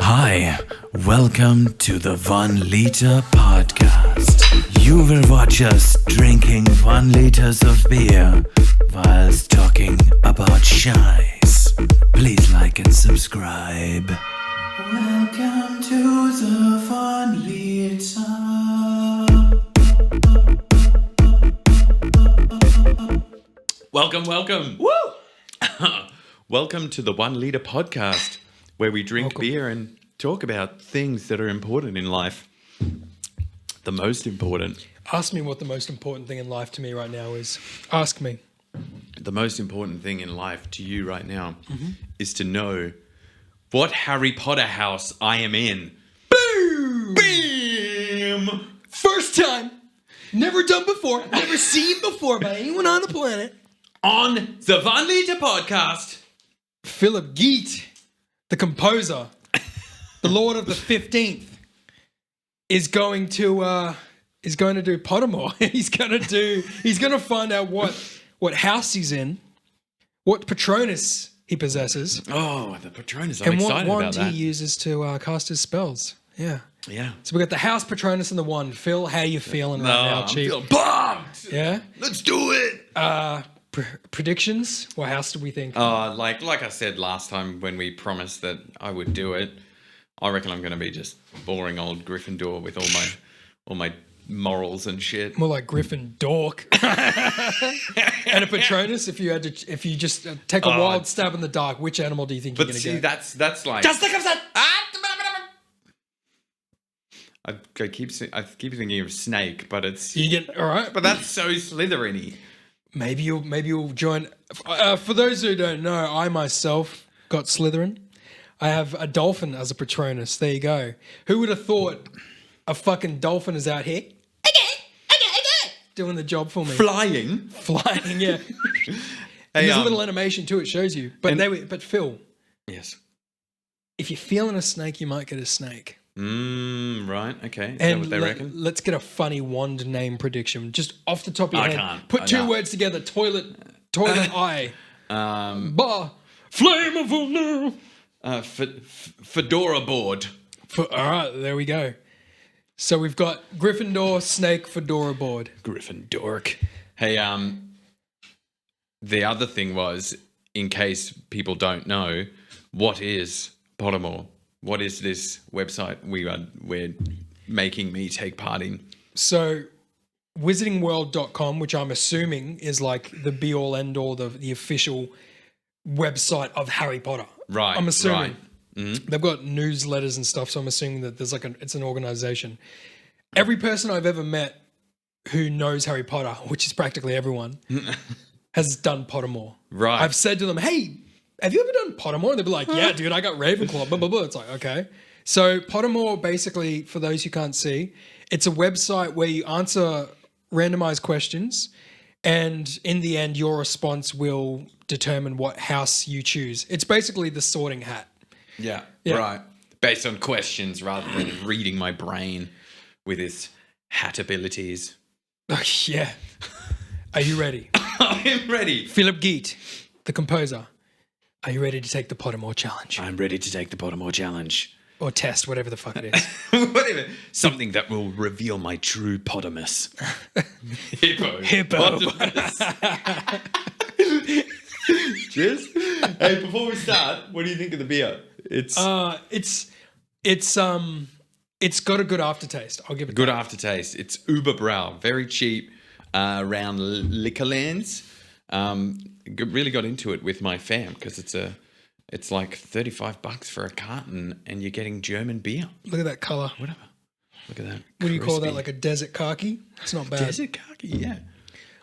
Hi, welcome to the 1 Liter Podcast. You will watch us drinking 1 liters of beer whilst talking about shies. Please like and subscribe. Welcome to the 1 Liter. Welcome. Woo! Welcome to the 1 Liter Podcast, where we drink beer and talk about things that are important in life. The most important. Ask me what the most important thing in life to me right now is. Ask me. The most important thing in life to you right now is to know what Harry Potter house I am in. Boom! Bam! First time. Never done before. Never seen before by anyone on the planet. On the 1 Liter Podcast. Philip Geet, the composer, the Lord of the 15th, is going to do Pottermore. He's gonna find out what house he's in, what Patronus he possesses, Oh, the Patronus. I'm and what excited wand about that. he uses to cast his spells. Yeah. Yeah. So we got the house Patronus and the wand. Phil, how you feeling right now, I'm Chief? feeling pumped. Yeah. Let's do it. Predictions? What house do we think? Like I said last time when we promised that I would do it, I reckon I'm going to be just boring old Gryffindor with all my morals and shit. More like Griffin Dork. And a Patronus. If you just take a wild stab in the dark, which animal do you think But you're going to see, get? that's like Just think of that. I keep thinking of snake, but it's You get all right. but that's so Slytherin-y. Maybe you'll join. For those who don't know, I myself got Slytherin. I have a dolphin as a Patronus. There you go. Who would have thought a fucking dolphin is out here doing the job for me? Flying. Flying, yeah. Hey, There's a little animation too. It shows you. But Phil, yes. if you're feeling a snake, you might get a snake. Right. Okay. Is that what they reckon? Let's get a funny wand name prediction. Just off the top of your I head. can't. Put two No. words together. Toilet eye. Bah. Flammable now. Fedora board. All right, there we go. So we've got Gryffindor, snake, fedora board. Gryffindor. Hey, the other thing was, in case people don't know, what is Pottermore? What is this website we're making me take part in? So WizardingWorld.com, which I'm assuming is like the be all end all, the official website of Harry Potter. Right. I'm assuming. Right. Mm-hmm. They've got newsletters and stuff, so I'm assuming that there's it's an organization. Every person I've ever met who knows Harry Potter, which is practically everyone, has done Pottermore. Right. I've said to them, hey, have you ever done Pottermore? And they'll be like, yeah, dude, I got Ravenclaw, blah, blah, blah. It's like, okay. So Pottermore, basically, for those who can't see, it's a website where you answer randomized questions, and in the end, your response will determine what house you choose. It's basically the Sorting Hat. Yeah. Yeah. Right. Based on questions rather than reading my brain with its hat abilities. Oh, yeah. Are you ready? I am ready. Philip Geet, the composer. Are you ready to take the Pottermore challenge? I'm ready to take the Pottermore challenge. Or test, whatever the fuck it is. Whatever. Something that will reveal my true Pottermus. Hippo. Cheers. Hey, before we start, what do you think of the beer? It's It's got a good aftertaste. I'll give it good that. aftertaste. It's Uber Brow, very cheap around Liquorlands. Really got into it with my fam because it's like $35 for a carton, and you're getting German beer. Look at that color. Whatever. Look at that. What do you call that? Crispy. Like a desert khaki? It's not bad. Desert khaki? Yeah.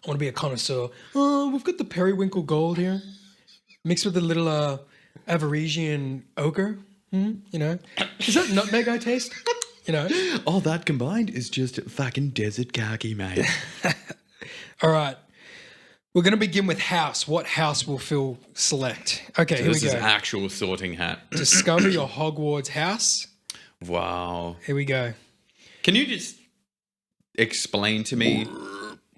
I want to be a connoisseur. Oh, we've got the periwinkle gold here, mixed with a little Avarisian ochre. You know, is that nutmeg I taste? You know. All that combined is just fucking desert khaki, mate. All right. We're going to begin with house. What house will Phil select? Okay, So here we this go. is actual sorting hat. Discover your Hogwarts house. Wow. Here we go. Can you just explain to me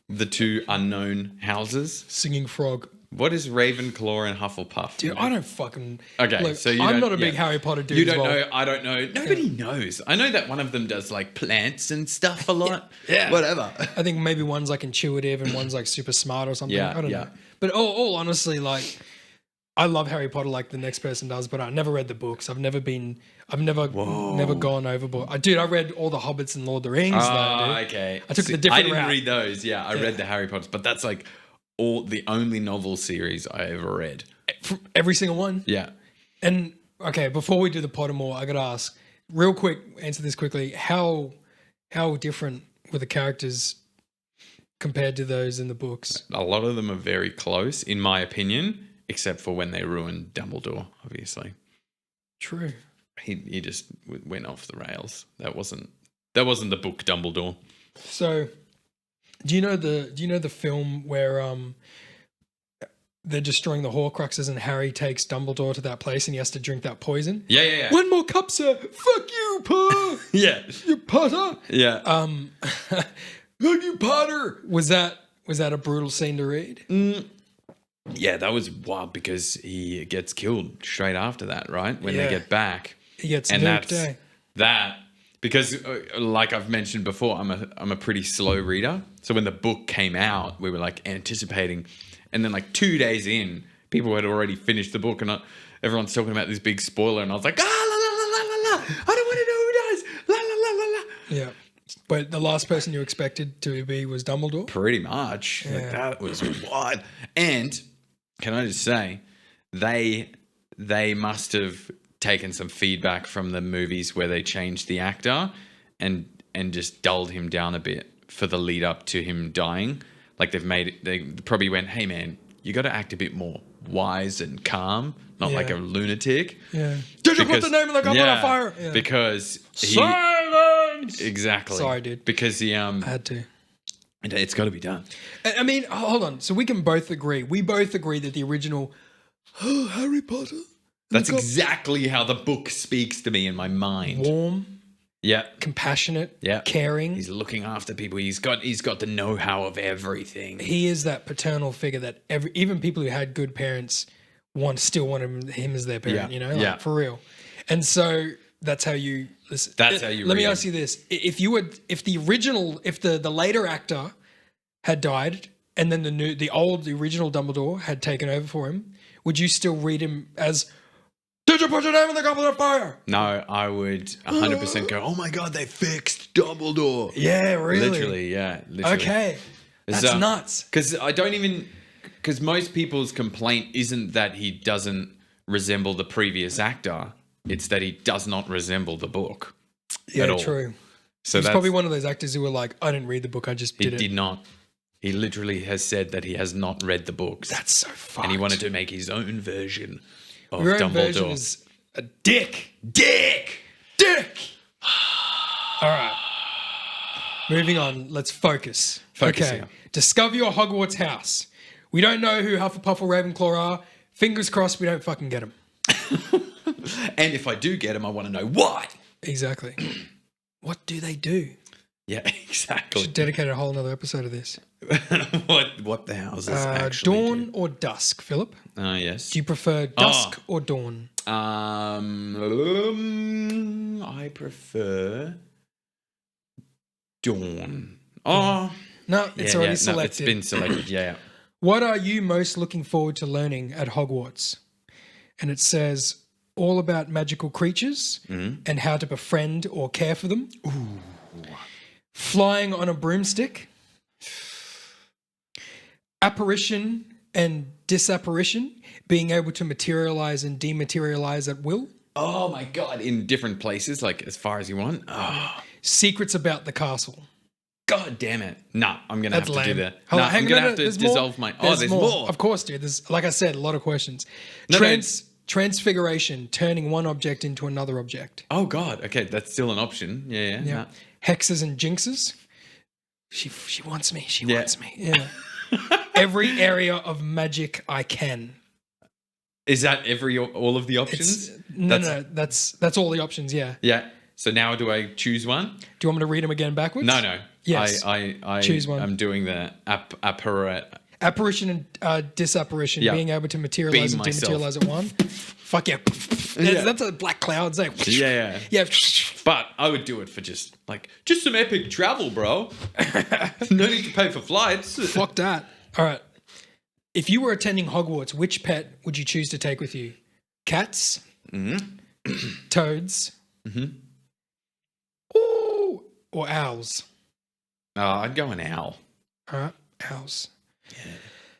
the two unknown houses? Singing frog. What is Ravenclaw and Hufflepuff? Dude, I don't fucking. Okay, look, so I'm not a big Harry Potter dude. You don't as well. know. I don't know. Nobody knows. I know that one of them does like plants and stuff a lot. Yeah. Whatever. I think maybe one's like intuitive and one's like super smart or something. Yeah, I don't know. But all honestly, like, I love Harry Potter like the next person does, but I never read the books. I've never gone overboard. Dude, I read all the Hobbits and Lord of the Rings. Okay. I took the different I didn't route. read those. Yeah, I read the Harry Potters, but that's like the only novel series I ever read. From every single one. Yeah. And okay, before we do the Pottermore, I gotta ask real quick. Answer this quickly. How different were the characters compared to those in the books? A lot of them are very close, in my opinion, except for when they ruined Dumbledore. Obviously, True. he just went off the rails. That wasn't the book Dumbledore. So, do you know the film where they're destroying the Horcruxes and Harry takes Dumbledore to that place and he has to drink that poison? Yeah. One more cup, sir. Fuck you, Potter. Yeah. You Potter. Yeah. Fuck you, Potter. Was that a brutal scene to read? Yeah, that was wild because he gets killed straight after that, right? When they Yeah. get back. He gets And nuked, that's that because like I've mentioned before, I'm a pretty slow reader. So when the book came out, we were like anticipating, and then like 2 days in, people had already finished the book, and everyone's talking about this big spoiler, and I was like, la la la la la la, I don't want to know who dies, la la la la la. Yeah. But the last person you expected to be was Dumbledore? Pretty much. Like, that was wild. And can I just say, they must have taken some feedback from the movies where they changed the actor and just dulled him down a bit for the lead up to him dying. Like they probably went, hey man, you got to act a bit more wise and calm, not like a lunatic. Yeah. Did you put the name of the goblet on fire? Yeah. Because Silence! Exactly. Sorry, dude. Because he I had to. It's got to be done. I mean, hold on. So we can both agree. We both agree that the original Harry Potter. That's exactly how the book speaks to me in my mind. Warm, Yeah. compassionate, Yeah. caring. He's looking after people. He's got the know-how of everything. He is that paternal figure that even people who had good parents still want him as their parent, Yeah. like, for real. And so that's how you listen. That's how you Let me read ask you this. If the later actor had died and then the original Dumbledore had taken over for him, would you still read him as, did you put your name in the goblet of fire? No, I would 100% go, oh my God, they fixed Dumbledore. Yeah, really? Literally, yeah. Literally. Okay. That's nuts. Because most people's complaint isn't that he doesn't resemble the previous actor. It's that he does not resemble the book at all. True. So He's that's probably one of those actors who were like, I didn't read the book, I just He did it. did not. He literally has said that he has not read the books. That's so fucked. And he wanted to make his own version of Your own Dumbledore. version is a dick. Dick! All right. Moving on. Let's focus. Focus Okay. here. Discover your Hogwarts house. We don't know who Hufflepuff or Ravenclaw are. Fingers crossed we don't fucking get them. And if I do get him, I want to know why. Exactly. What do they do? Yeah, exactly. Should dedicate a whole another episode of this. what the houses actually Dawn do. or dusk, Philip? Yes. Do you prefer dusk or dawn? I prefer dawn. Oh, No, it's already selected. No, it's been selected. Yeah. What are you most looking forward to learning at Hogwarts? And it says all about magical creatures and how to befriend or care for them. Ooh. Flying on a broomstick. Apparition and disapparition, being able to materialize and dematerialize at will. Oh my God! In different places, like as far as you want. Oh, Secrets about the castle. God damn it! No, I'm gonna have to do that. Hold No, on, hang I'm on, gonna no, have to there's dissolve more. my. Oh, there's more. Of course, dude. There's, like I said, a lot of questions. No, Transfiguration, turning one object into another object. Oh God. Okay, that's still an option. Yeah. Yeah. Hexes and jinxes. She wants me. She wants me. Yeah. Every area of magic I can. Is that all of the options? No. That's all the options. Yeah. Yeah. So now do I choose one? Do you want me to read them again backwards? No. Yes. I Choose one. I'm doing the apparat. Apparition and disapparition, Yeah. being able to materialize Beam and myself. dematerialize at one. Fuck yeah. That's a black cloud. It's like, Yeah. yeah. But I would do it for just some epic travel, bro. No need to pay for flights. Fuck that. All right. If you were attending Hogwarts, which pet would you choose to take with you? Cats? Toads? Ooh, or owls? I'd go an owl. All right. Owls.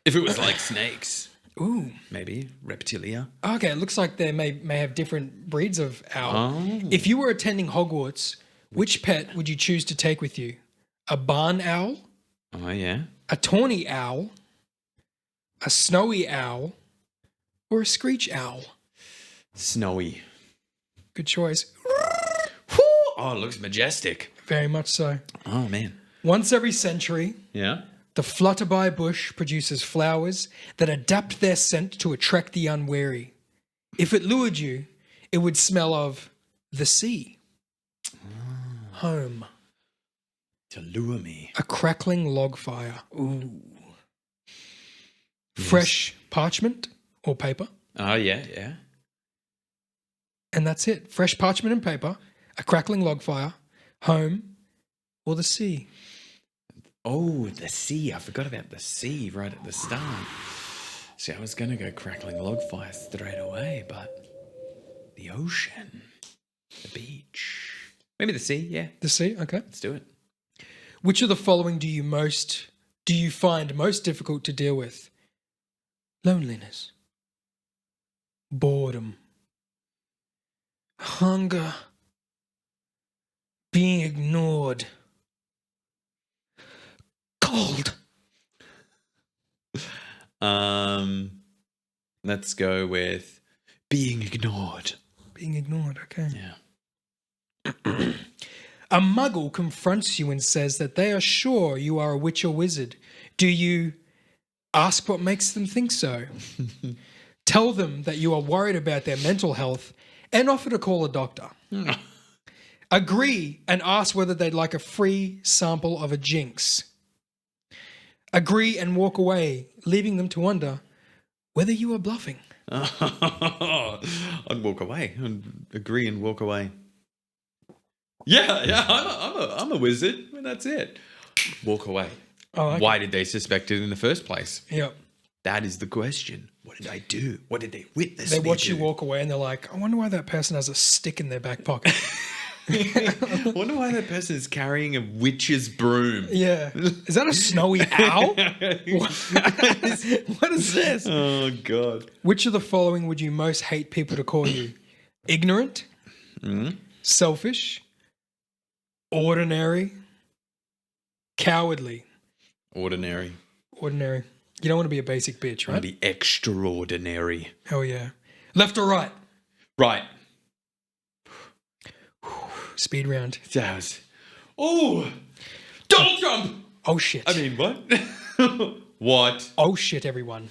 If it was like snakes, Ooh. maybe reptilia. Okay, it looks like they may have different breeds of owl. Oh. If you were attending Hogwarts, which pet would you choose to take with you? A barn owl? Oh, yeah. A tawny owl? A snowy owl? Or a screech owl? Snowy. Good choice. Oh, it looks majestic. Very much so. Oh, man. Once every century, Yeah. the flutterby bush produces flowers that adapt their scent to attract the unwary. If it lured you, it would smell of the sea. Home. To lure me. A crackling log fire. Ooh. Fresh parchment or paper. Oh, yeah. And that's it. Fresh parchment and paper, a crackling log fire, home, or the sea. Oh, the sea. I forgot about the sea right at the start. See, I was going to go crackling log fire straight away, but the ocean, the beach. Maybe the sea, yeah. The sea, okay. Let's do it. Which of the following do you find most difficult to deal with? Loneliness, boredom, hunger, being ignored, cold. Let's go with being ignored. Being ignored, okay. Yeah. A muggle confronts you and says that they are sure you are a witch or wizard. Do you ask what makes them think so? Tell them that you are worried about their mental health and offer to call a doctor. Agree and ask whether they'd like a free sample of a jinx. Agree and walk away, leaving them to wonder whether you are bluffing. I'd walk away. I'd agree and walk away. Yeah. I'm a wizard. And that's it. Walk away. Oh, okay. Why did they suspect it in the first place? Yeah. That is the question. What did I do? What did they witness? They me watch do? you walk away and they're like, I wonder why that person has a stick in their back pocket. I wonder why that person is carrying a witch's broom. Yeah. Is that a snowy owl? What is this? Oh, God. Which of the following would you most hate people to call you? Ignorant? Selfish? Ordinary? Cowardly? Ordinary. Ordinary. You don't want to be a basic bitch, I right? want to be extraordinary. Hell yeah. Left or right? Right. Speed round. Oh, Donald Trump. Oh shit. I mean, what? What? Oh shit, everyone.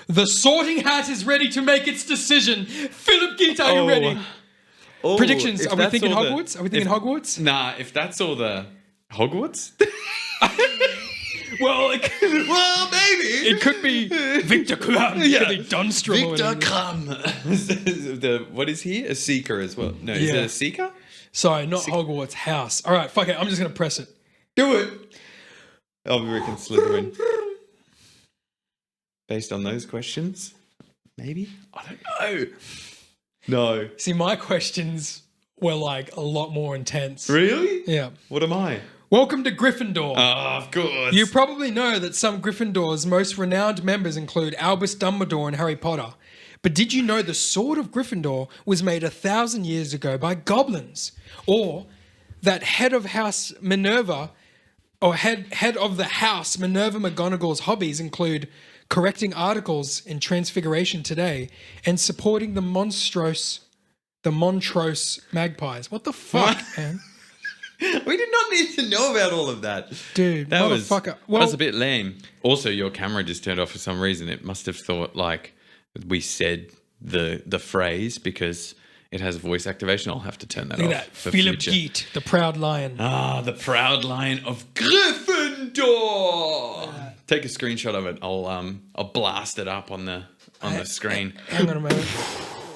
The sorting hat is ready to make its decision. Philip Geet, are you ready? Oh, Predictions. if Are we that's thinking all the- Hogwarts? Are we thinking Hogwarts? Nah, if that's all the Hogwarts. Well, Well, maybe. it could be Victor Krum. It could be Dunstrom. or Victor whatever. Crumb. What is he? A seeker as well. No, is Yeah. it a seeker? Sorry, not Hogwarts. House. All right, fuck it. I'm just going to press it. Do it. I'll be reckon Slytherin. Based on those questions? Maybe? I don't know. No. See, my questions were like a lot more intense. Really? Yeah. What am I? Welcome to Gryffindor. Oh, of course. You probably know that some Gryffindor's most renowned members include Albus Dumbledore and Harry Potter. But did you know the sword of Gryffindor was made 1,000 years ago by goblins? Or that head of house Minerva, or head of the house Minerva McGonagall's hobbies include correcting articles in Transfiguration Today and supporting the Montrose Magpies. What the fuck, man? We did not need to know about all of that. Dude, That was motherfucker. Well, a bit lame. Also, your camera just turned off for some reason. It must have thought like we said the phrase because it has voice activation. I'll have to turn that look off at that. for Philip future. Geet, the proud lion. Ah, the proud line of Gryffindor. take a screenshot of it. I'll blast it up on the screen. Hang on a moment.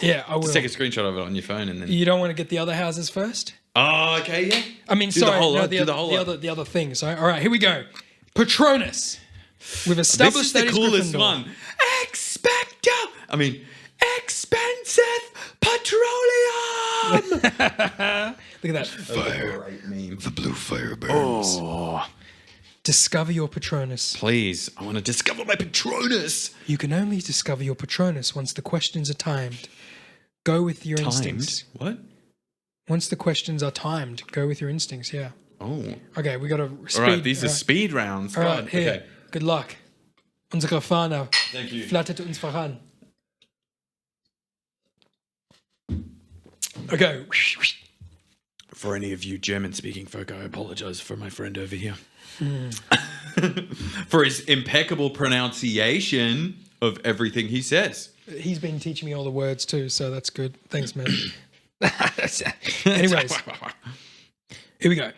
Yeah, I will. Just take a screenshot of it on your phone and then. You don't want to get the other houses first? Oh, okay, yeah. I mean, Do the sorry, whole no, lot, do the whole lot. the other thing. So, all right, here we go. Patronus. We've established This is that the he's coolest Gryffindor. one. Expensive petroleum. Look at that. Fire. Great meme. The blue fire burns. Oh, Discover your Patronus. please! I want to discover my Patronus. You can only discover your Patronus once the questions are timed. Go with your instincts. What? Once the questions are timed, go with your instincts. Yeah. Oh, Okay, we got to speed. all right. These are speed rounds. All God, right, here. okay. Good luck. Unsere Fahne Thank you. flattert uns voran. Okay. For any of you German-speaking folk, I apologize for my friend over here. For his impeccable pronunciation of everything he says. He's been teaching me all the words too, so that's good. Thanks, man. Anyways, here we go.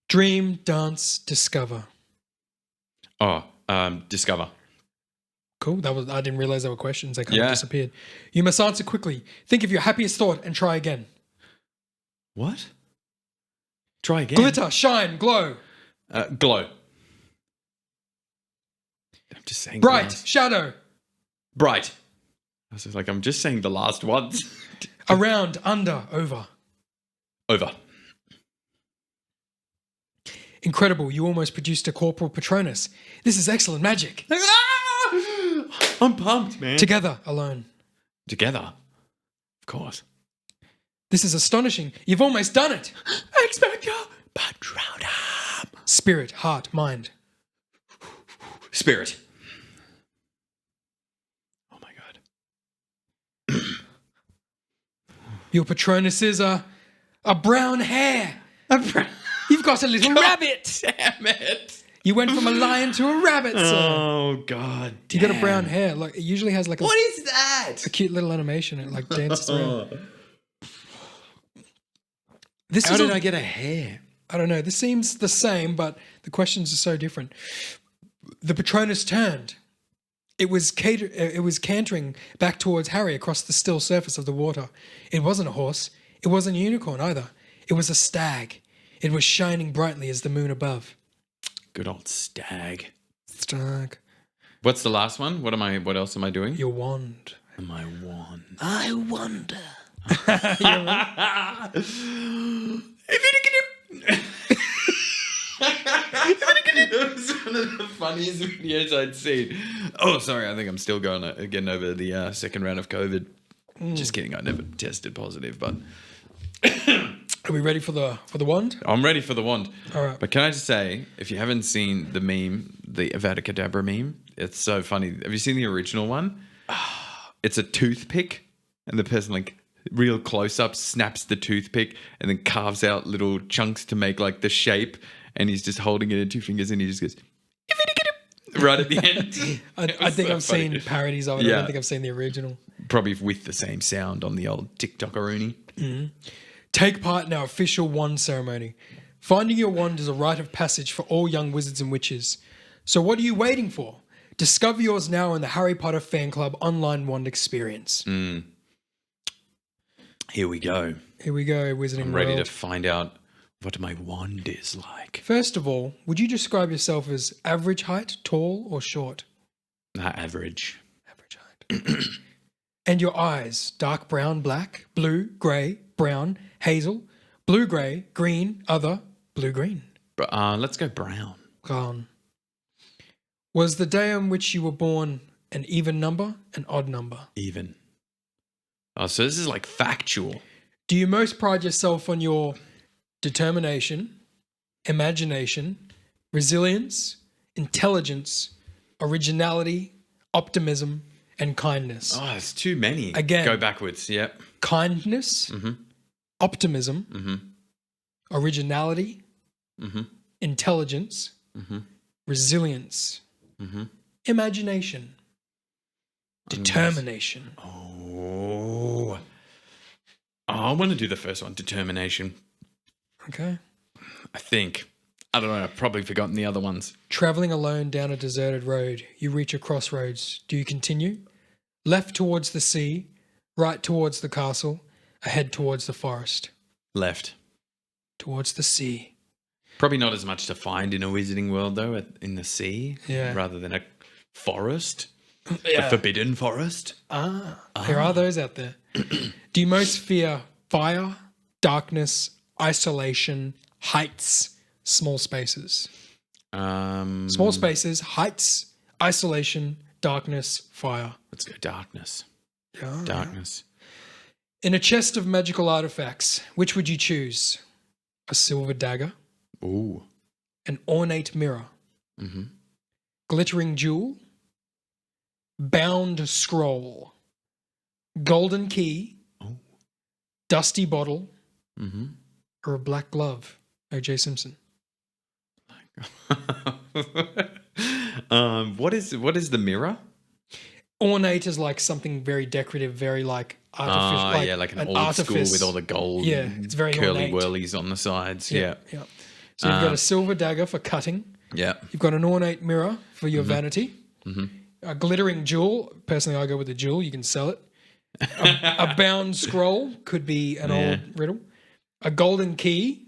Dream, dance, discover. Oh, discover. Cool. I didn't realize there were questions. They kind of Yeah. disappeared. You must answer quickly. Think of your happiest thought and try again. What? Try again. Glitter, shine, glow. Glow. I'm just saying. Bright, glass. shadow. Bright. I was like, I'm just saying the last ones. Around, under, over. Over. Incredible. You almost produced a corporal Patronus. This is excellent magic. I'm pumped, man. Together, alone. Together. Of course. This is astonishing. You've almost done it. Expecto Patronum. Spirit, heart, mind. Spirit. Oh my god. Your Patronus is a brown hare. You've got a little rabbit. Damn it. You went from a lion to a rabbit, sir. Oh god. You got a brown hair. Like it usually has like What is that? a cute little animation. It like dances around. This How is did I get a hair? I don't know. This seems the same, but the questions are so different. The Patronus turned. It was cantering back towards Harry across the still surface of the water. It wasn't a horse. It wasn't a unicorn either. It was a stag. It was shining brightly as the moon above. Good old stag. Stag. What's the last one? What else am I doing? Your wand. Am I one? I wonder. It was one of the funniest videos I'd seen. Oh, sorry. I think I'm still getting over the second round of COVID. Just kidding. I never tested positive, but Are we ready for the wand? I'm ready for the wand. All right. But can I just say, if you haven't seen the meme, the Avada Kedavra meme, it's so funny. Have you seen the original one? It's a toothpick, and the person like real close up snaps the toothpick and then carves out little chunks to make like the shape, and he's just holding it in two fingers, and he just goes right at the end. I think so I've funny. seen parodies of it. I Yeah. don't think I've seen the original. Probably with the same sound on the old TikTokeroonie. Take part in our official wand ceremony. Finding your wand is a rite of passage for all young wizards and witches. So what are you waiting for? Discover yours now in the Harry Potter Fan Club online wand experience. Here we go. Here we go, Wizarding I'm ready to World. find out what my wand is like. First of all, would you describe yourself as average height, tall, or short? Average. Average height. And your eyes, dark brown, black, blue, grey, brown, hazel, blue, grey, green, other, blue, green. But let's go brown. Brown. Was the day on which you were born an even number, an odd number? Even. Oh, so this is like factual. Do you most pride yourself on your determination, imagination, resilience, intelligence, originality, optimism, and kindness? Oh, it's too many. Again. Go backwards. Yep. Kindness, optimism, originality, intelligence, resilience, imagination, determination. Oh, I want to do the first one. Determination. Okay. I think I don't know. I've probably forgotten the other ones. Traveling alone down a deserted road, you reach a crossroads. Do you continue? Left towards the sea, right towards the castle, ahead towards the forest. Left. Towards the sea. Probably not as much to find in a Wizarding World, though, in the sea, Yeah. rather than a forest. Yeah. The Forbidden Forest. There are those out there. Do you most fear fire, darkness, isolation, heights, small spaces? Small spaces, heights, isolation, darkness, fire. Let's go darkness. Yeah. Darkness. In a chest of magical artifacts, which would you choose? A silver dagger, Ooh. an ornate mirror, glittering jewel, bound scroll, golden key, dusty bottle, or a black glove? O.J. Simpson. What is the mirror? Ornate is like something very decorative, very like artificial. Like an old school with all the gold, Yeah, it's very curly ornate. whirlies on the sides. Yeah. Yeah. So you've got a silver dagger for cutting. Yeah. You've got an ornate mirror for your vanity. A glittering jewel. Personally, I go with the jewel. You can sell it. A bound scroll could be an old riddle. A golden key.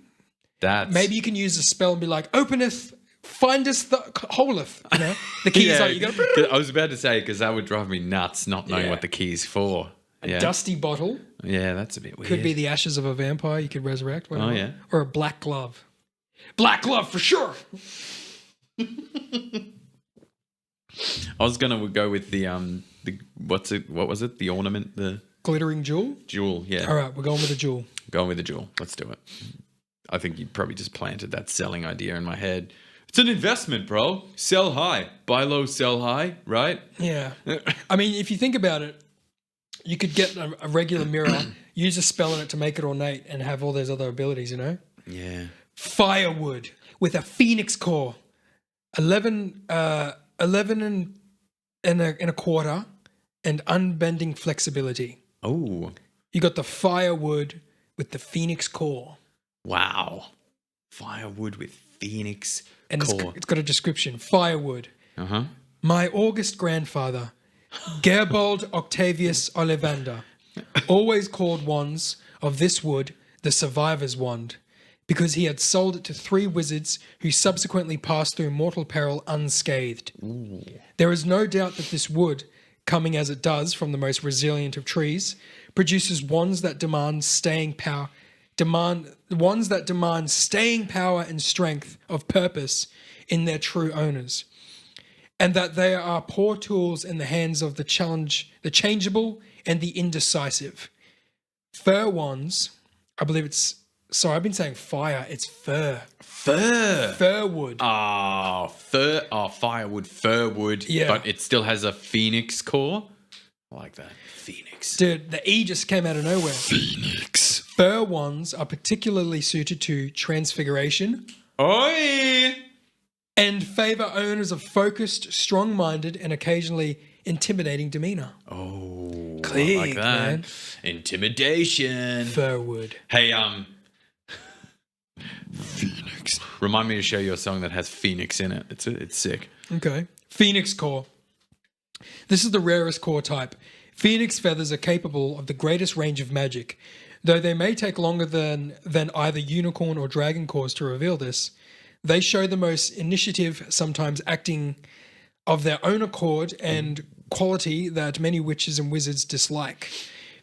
Maybe you can use a spell and be like, openeth, findeth, holeth. You know, the keys are you got. I was about to say, because that would drive me nuts not knowing what the key's for. A dusty bottle. Yeah, that's a bit weird. Could be the ashes of a vampire you could resurrect. Whatever. Oh, yeah. Or a black glove. Black glove for sure. I was gonna go with the what was it? The ornament, the Glittering jewel. jewel. Yeah. All right, we're going with the jewel. Going with the jewel. Let's do it. I think you probably just planted that selling idea in my head. It's an investment, bro. Sell high, buy low, sell high. Right? Yeah. I mean, if you think about it, you could get a regular mirror, use a spell on it to make it ornate, and have all those other abilities. You know. Yeah. Firewood with a phoenix core, 11 and a quarter, and unbending flexibility. Oh. You got the firewood with the phoenix core. Wow. Firewood with phoenix And core. it's got a description. Firewood. Uh-huh. My august grandfather, Gerbold Octavius Ollivander, always called wands of this wood the survivor's wand, because he had sold it to 3 wizards who subsequently passed through mortal peril unscathed. Ooh. There is no doubt that this wood, coming as it does from the most resilient of trees, produces wands that demand staying power and strength of purpose in their true owners, and that they are poor tools in the hands of the changeable and the indecisive. Fir wands, I believe it's, sorry, I've been saying fire, it's fir. Firwood. Oh, firewood, firwood. Yeah. But it still has a phoenix core. I like that. Phoenix. Dude, the E just came out of nowhere. Phoenix. Fir wands are particularly suited to transfiguration. Oi! And favour owners of focused, strong-minded, and occasionally intimidating demeanour. Oh, Click, I like that. man. Intimidation. Firwood. Hey, Phoenix. Remind me to show you a song that has Phoenix in it. It's sick. Okay. Phoenix core. This is the rarest core type. Phoenix feathers are capable of the greatest range of magic. Though they may take longer than either unicorn or dragon cores to reveal this, they show the most initiative, sometimes acting of their own accord, and quality that many witches and wizards dislike.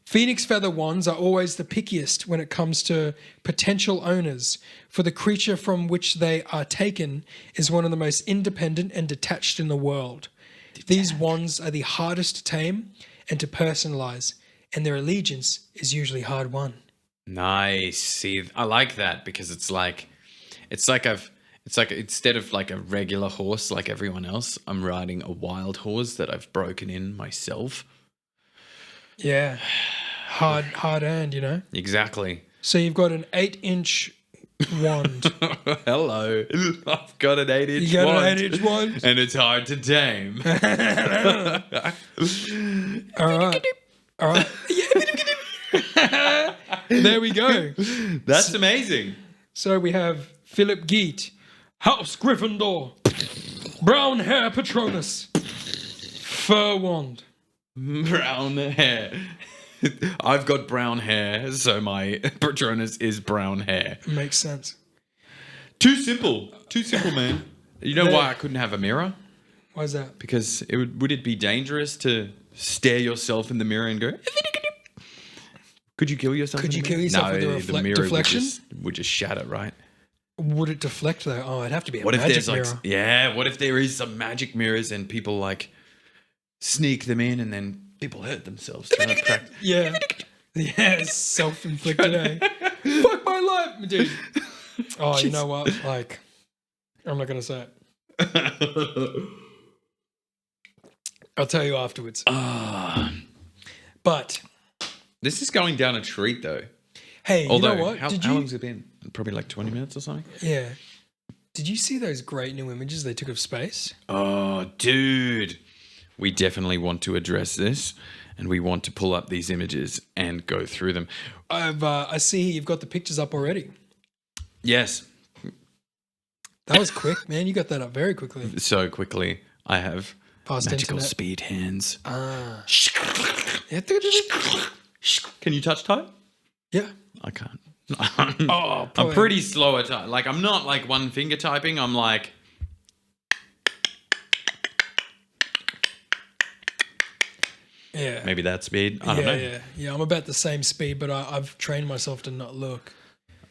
Phoenix feather wands are always the pickiest when it comes to potential owners, for the creature from which they are taken is one of the most independent and detached in the world. These wands are the hardest to tame and to personalize, and their allegiance is usually hard won. Nice. See, I like that because it's like instead of like a regular horse like everyone else, I'm riding a wild horse that I've broken in myself. Yeah. Hard earned, you know? Exactly. So you've got an 8-inch wand. Hello. I've got an 8-inch You got wand. an 8-inch wand? And it's hard to tame. All right. There we go. That's amazing. So we have Philip Geet. House Gryffindor. Brown hair Patronus. Fur wand. Brown hair. I've got brown hair, so my Patronus is brown hair. Makes sense. Too simple, man. You know why I couldn't have a mirror? Why is that? Because would it be dangerous to stare yourself in the mirror and go? Could you kill yourself? Could you kill yourself with a deflection? Would just shatter, right? Would it deflect though? Oh, it'd have to be a What if magic there's mirror. like, yeah? What if there is some magic mirrors and people like sneak them in and then people hurt themselves trying to crack? Yeah. Yeah, self-inflicted, eh? Fuck my life, dude. Oh, you know what? Like, I'm not going to say it. I'll tell you afterwards. But This is going down a treat though. hey, Although, you know what? how long's it been? Probably like 20 minutes or something? Yeah. Did you see those great new images they took of space? Oh, dude. We definitely want to address this and we want to pull up these images and go through them. I see you've got the pictures up already. Yes. That was quick, man. You got that up very quickly. So quickly. I have Past magical internet. speed hands. Can you touch type? Yeah. I can't. Oh, I'm pretty slow at type. Like, I'm not like one finger typing. I'm like... Yeah. Maybe that speed. I don't know. Yeah. I'm about the same speed, but I've trained myself to not look.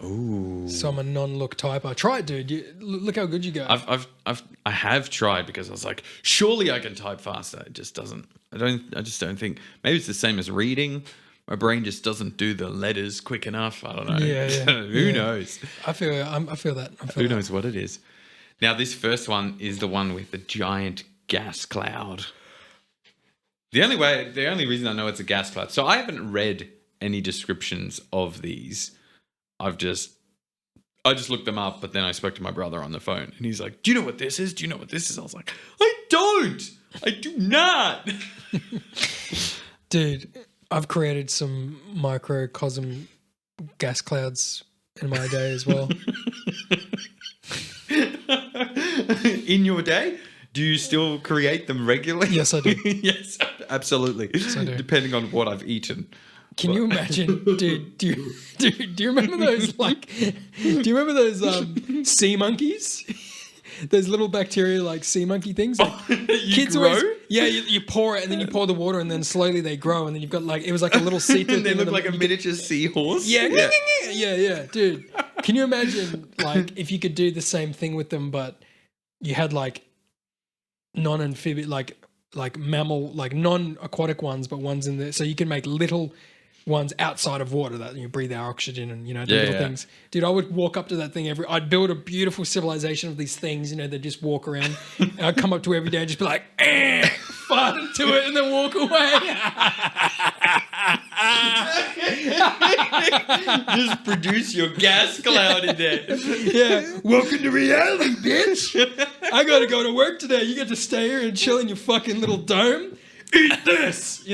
Ooh. So I'm a non-look typer. Try it, dude. Look how good you go. I have tried because I was like, surely I can type faster. It just doesn't. I just don't think. Maybe it's the same as reading. My brain just doesn't do the letters quick enough. I don't know. Yeah. Who knows? I feel that. Who knows what it is? Now, this first one is the one with the giant gas cloud. The only reason I know it's a gas cloud. So I haven't read any descriptions of these. I just looked them up, but then I spoke to my brother on the phone and he's like, do you know what this is? Do you know what this is? I was like, I do not. Dude, I've created some microcosm gas clouds in my day as well. In your day? Do you still create them regularly? Yes, I do. Yes, absolutely. Yes, I do. Depending on what I've eaten. Can you imagine, dude? Do you remember those sea monkeys? Those little bacteria like sea monkey things. Like, kids grow? You pour it and then you pour the water and then slowly they grow and then you've got like it was like a little see-through And they thing look with like a miniature seahorse. Yeah, dude. Can you imagine like if you could do the same thing with them, but you had like non-amphibian, like mammal, like non-aquatic ones, but ones in there, so you can make little ones outside of water that you breathe our oxygen and do little things. Dude, I would walk up to that thing I'd build a beautiful civilization of these things, they just walk around. And I'd come up to every day and just be like, fart into it and then walk away. Just produce your gas cloud in there. Yeah. Welcome to reality, bitch. I gotta go to work today. You get to stay here and chill in your fucking little dome. Eat this.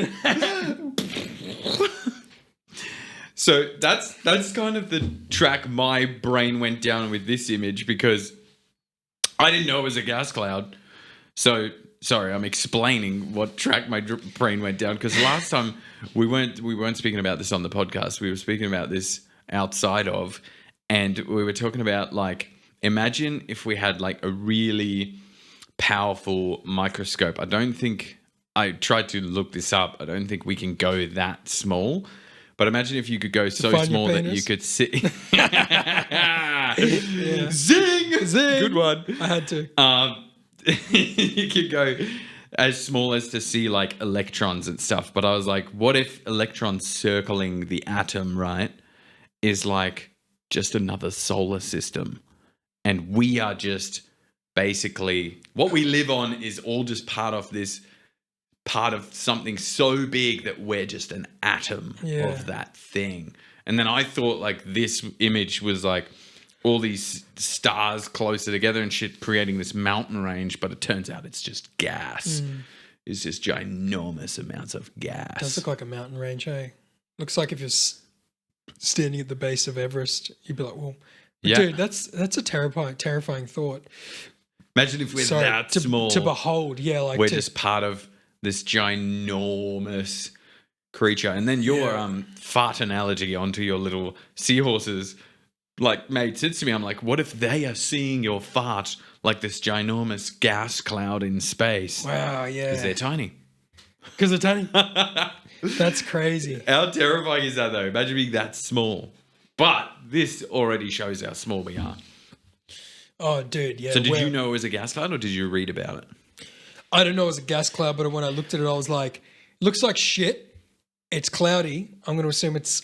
So that's kind of the track my brain went down with this image because I didn't know it was a gas cloud. So sorry, I'm explaining what track my brain went down because last time we weren't speaking about this on the podcast. We were speaking about this outside of, and we were talking about like imagine if we had like a really powerful microscope. I tried to look this up. I don't think we can go that small. But imagine if you could go so small that you could see. Zing! Good one. I had to. You could go as small as to see like electrons and stuff. But I was like, what if electrons circling the atom, right, is like just another solar system? And we are just basically, what we live on is all just part of something so big that we're just an atom of that thing. And then I thought like this image was like all these stars closer together and shit creating this mountain range, but it turns out it's just gas. It's just ginormous amounts of gas. It does look like a mountain range, hey? Looks like if you're standing at the base of Everest, you'd be like, well, Yeah. Dude, that's a terrifying thought. Imagine if we're that small. To behold. Yeah, like we're just part of this ginormous creature. And then your fart analogy onto your little seahorses like made sense to me. I'm like, what if they are seeing your fart like this ginormous gas cloud in space? Wow, yeah. Because they're tiny. Because they're tiny. That's crazy. How terrifying is that, though? Imagine being that small. But this already shows how small we are. Oh, dude, yeah. So did you know it was a gas cloud or did you read about it? I don't know it was a gas cloud, but when I looked at it, I was like, looks like shit. It's cloudy. I'm going to assume it's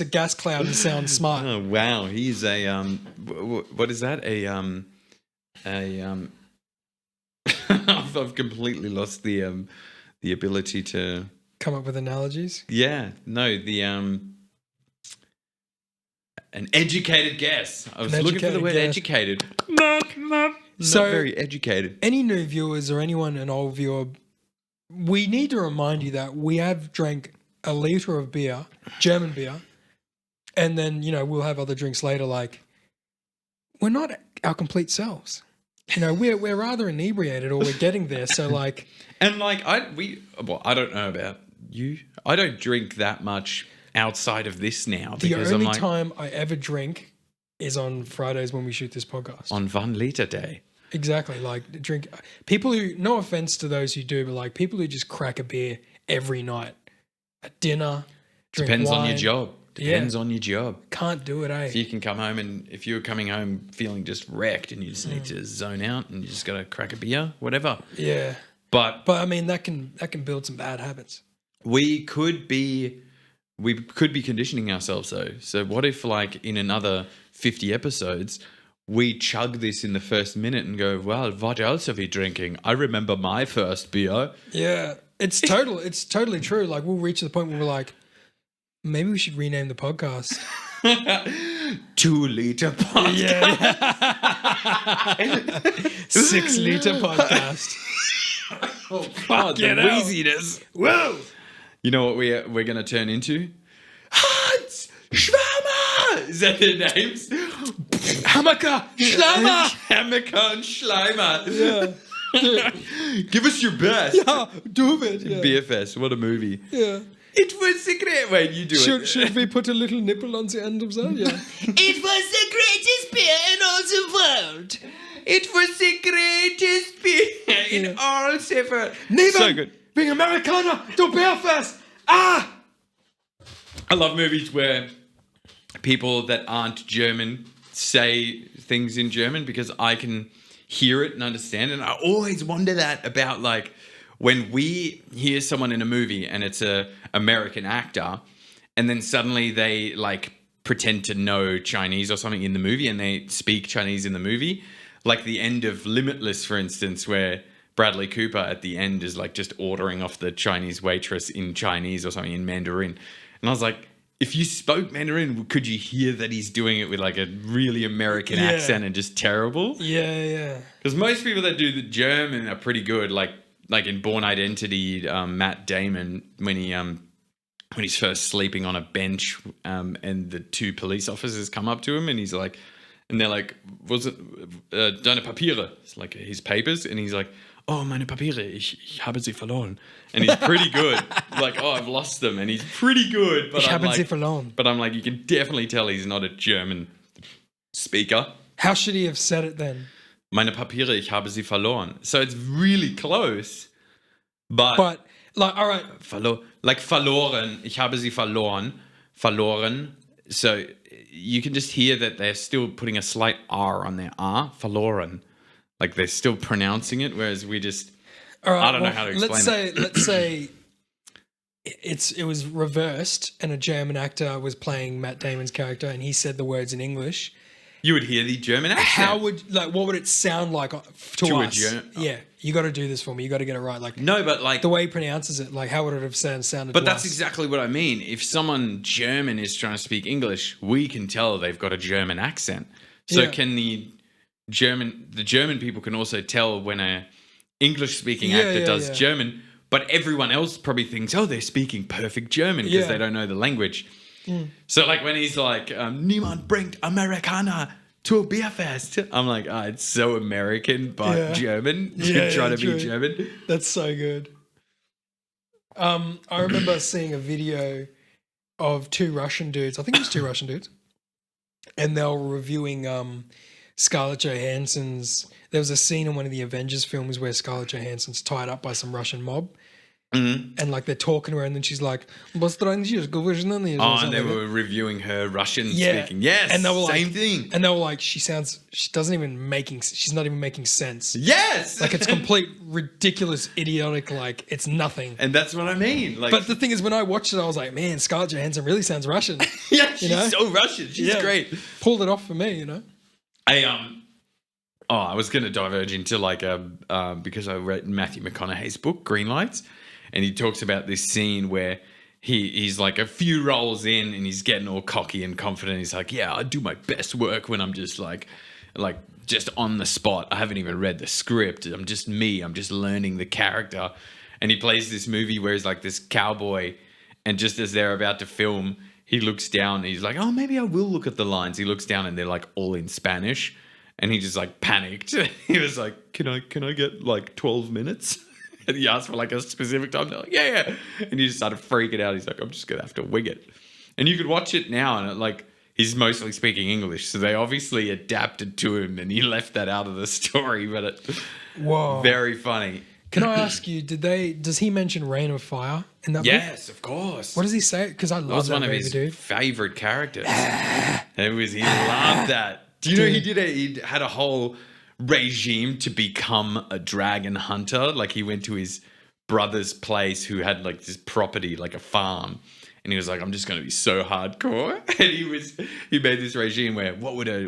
a gas cloud and sound smart. Oh, wow. He's a what is that? I've completely lost the ability to come up with analogies. Yeah, no, an educated guess. I was looking for the word educated. Not very educated. Any new viewers or anyone an old viewer, we need to remind you that we have drank a litre of beer, German beer, and then we'll have other drinks later. Like, we're not our complete selves. We're rather inebriated, or we're getting there. So like, and like I don't know about you. I don't drink that much outside of this now. The only time I ever drink is on Fridays when we shoot this podcast. On 1 liter day. Exactly. Like drink people who, no offense to those who do, but like people who just crack a beer every night at dinner. Depends wine. On your job. Depends on your job. Can't do it, eh? If you can come home and if you're coming home feeling just wrecked and you just need to zone out and you just got to crack a beer, whatever. Yeah. But I mean that can build some bad habits. We could be conditioning ourselves though. So what if like in another 50 episodes we chug this in the first minute and go, well, what else are we drinking? I remember my first beer. Yeah. It's totally true. Like we'll reach the point where we're like, maybe we should rename the podcast. 2 liter podcast. Yeah. 6 liter podcast. Oh God, the wheeziness. Whoa. You know what we're going to turn into? Hans Schwammer! Is that their names? Hammerka Schleimer! Hammerka and Schleimer. Yeah. Give us your best. Yeah, do it. Yeah. BFS, what a movie. Yeah. It was the great... Wait, you do it. Should we put a little nipple on the end of that? Yeah. It was the greatest beer in all the world. It was the greatest beer in all the world. Neben, so good. Being Amerikaner, du Bärfest. Ah! I love movies where people that aren't German say things in German because I can hear it and understand it. And I always wonder that about like when we hear someone in a movie and it's a American actor and then suddenly they like pretend to know Chinese or something in the movie and they speak Chinese in the movie. Like the end of Limitless, for instance, where Bradley Cooper at the end is like just ordering off the Chinese waitress in Chinese or something in Mandarin. And I was like, if you spoke Mandarin, could you hear that he's doing it with like a really American accent and just terrible? Yeah. Because most people that do the German are pretty good. Like in Born Identity, Matt Damon, when he's first sleeping on a bench and the 2 police officers come up to him and he's like, and they're like, was it deine Papiere? It's like his papers. And he's like, oh, meine Papiere, ich habe sie verloren. And he's pretty good. Like, oh, I've lost them. And he's pretty good. But ich habe sie verloren. But I'm like, you can definitely tell he's not a German speaker. How should he have said it then? Meine Papiere, ich habe sie verloren. So it's really close. But like, all right. Like verloren, ich habe sie verloren. Verloren. So you can just hear that they're still putting a slight R on their R. Verloren. Like they're still pronouncing it, whereas we just... All right, I don't know how to explain it. Let's say it was reversed and a German actor was playing Matt Damon's character and he said the words in English. You would hear the German accent. What would it sound like to us? Yeah, you got to do this for me. You got to get it right. Like no, but like the way he pronounces it, like how would it have sounded? But that's exactly what I mean. If someone German is trying to speak English, we can tell they've got a German accent. So can the German people can also tell when a English speaking actor does German, but everyone else probably thinks, oh, they're speaking perfect German because they don't know the language. So like when he's like, niemand bringt Amerikaner to a beer fest. I'm like, it's so American, but German. Trying to be German. That's so good. I remember seeing a video of two Russian dudes. I think it was two Russian dudes. And they were reviewing Scarlett Johansson's. There was a scene in one of the Avengers films where Scarlett Johansson's tied up by some Russian mob. Mm-hmm. And like they're talking to her, and then she's like, and they were reviewing her Russian speaking. Yes, and they were same like, thing. And they were like, she's not even making sense. Yes, like it's complete ridiculous, idiotic. Like it's nothing. And that's what I mean. Like, but the thing is, when I watched it, I was like, man, Scarlett Johansson really sounds Russian. Yeah, she's so Russian. She's great. Pulled it off for me, I was going to diverge into like because I read Matthew McConaughey's book Green Lights. And he talks about this scene where he's like a few rolls in and he's getting all cocky and confident. He's like, yeah, I do my best work when I'm just like just on the spot. I haven't even read the script. I'm just me. I'm just learning the character. And he plays this movie where he's like this cowboy. And just as they're about to film, he looks down and he's like, oh, maybe I will look at the lines. He looks down and they're like all in Spanish. And he just like panicked. He was like, can I get like 12 minutes? And he asked for like a specific time. They're like, yeah. And he just started freaking out. He's like, I'm just going to have to wing it. And you could watch it now and like he's mostly speaking English. So they obviously adapted to him and he left that out of the story. But very funny. Can I ask you, does he mention Rain of Fire in that book? Yes, of course. What does he say? Because I love that was one movie, of his dude. favorite characters. He loved that. Do you know he had a whole regime to become a dragon hunter? Like he went to his brother's place who had like this property, like a farm, and he was like, I'm just going to be so hardcore. And he made this regime where what would a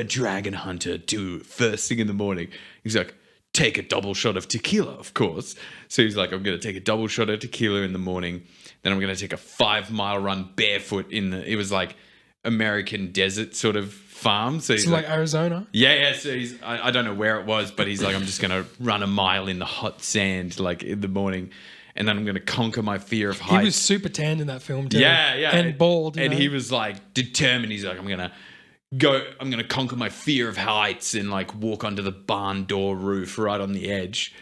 dragon hunter do first thing in the morning? He's like, take a double shot of tequila, of course. So he's like, I'm going to take a double shot of tequila in the morning, then I'm going to take a 5-mile run barefoot it was like American desert sort of farm. So he's like Arizona. Yeah. So I don't know where it was, but he's like, I'm just going to run a mile in the hot sand, like in the morning. And then I'm going to conquer my fear of heights. He was super tanned in that film too. Yeah. And bald. And he was like determined. He's like, I'm going to conquer my fear of heights and like walk onto the barn door roof right on the edge.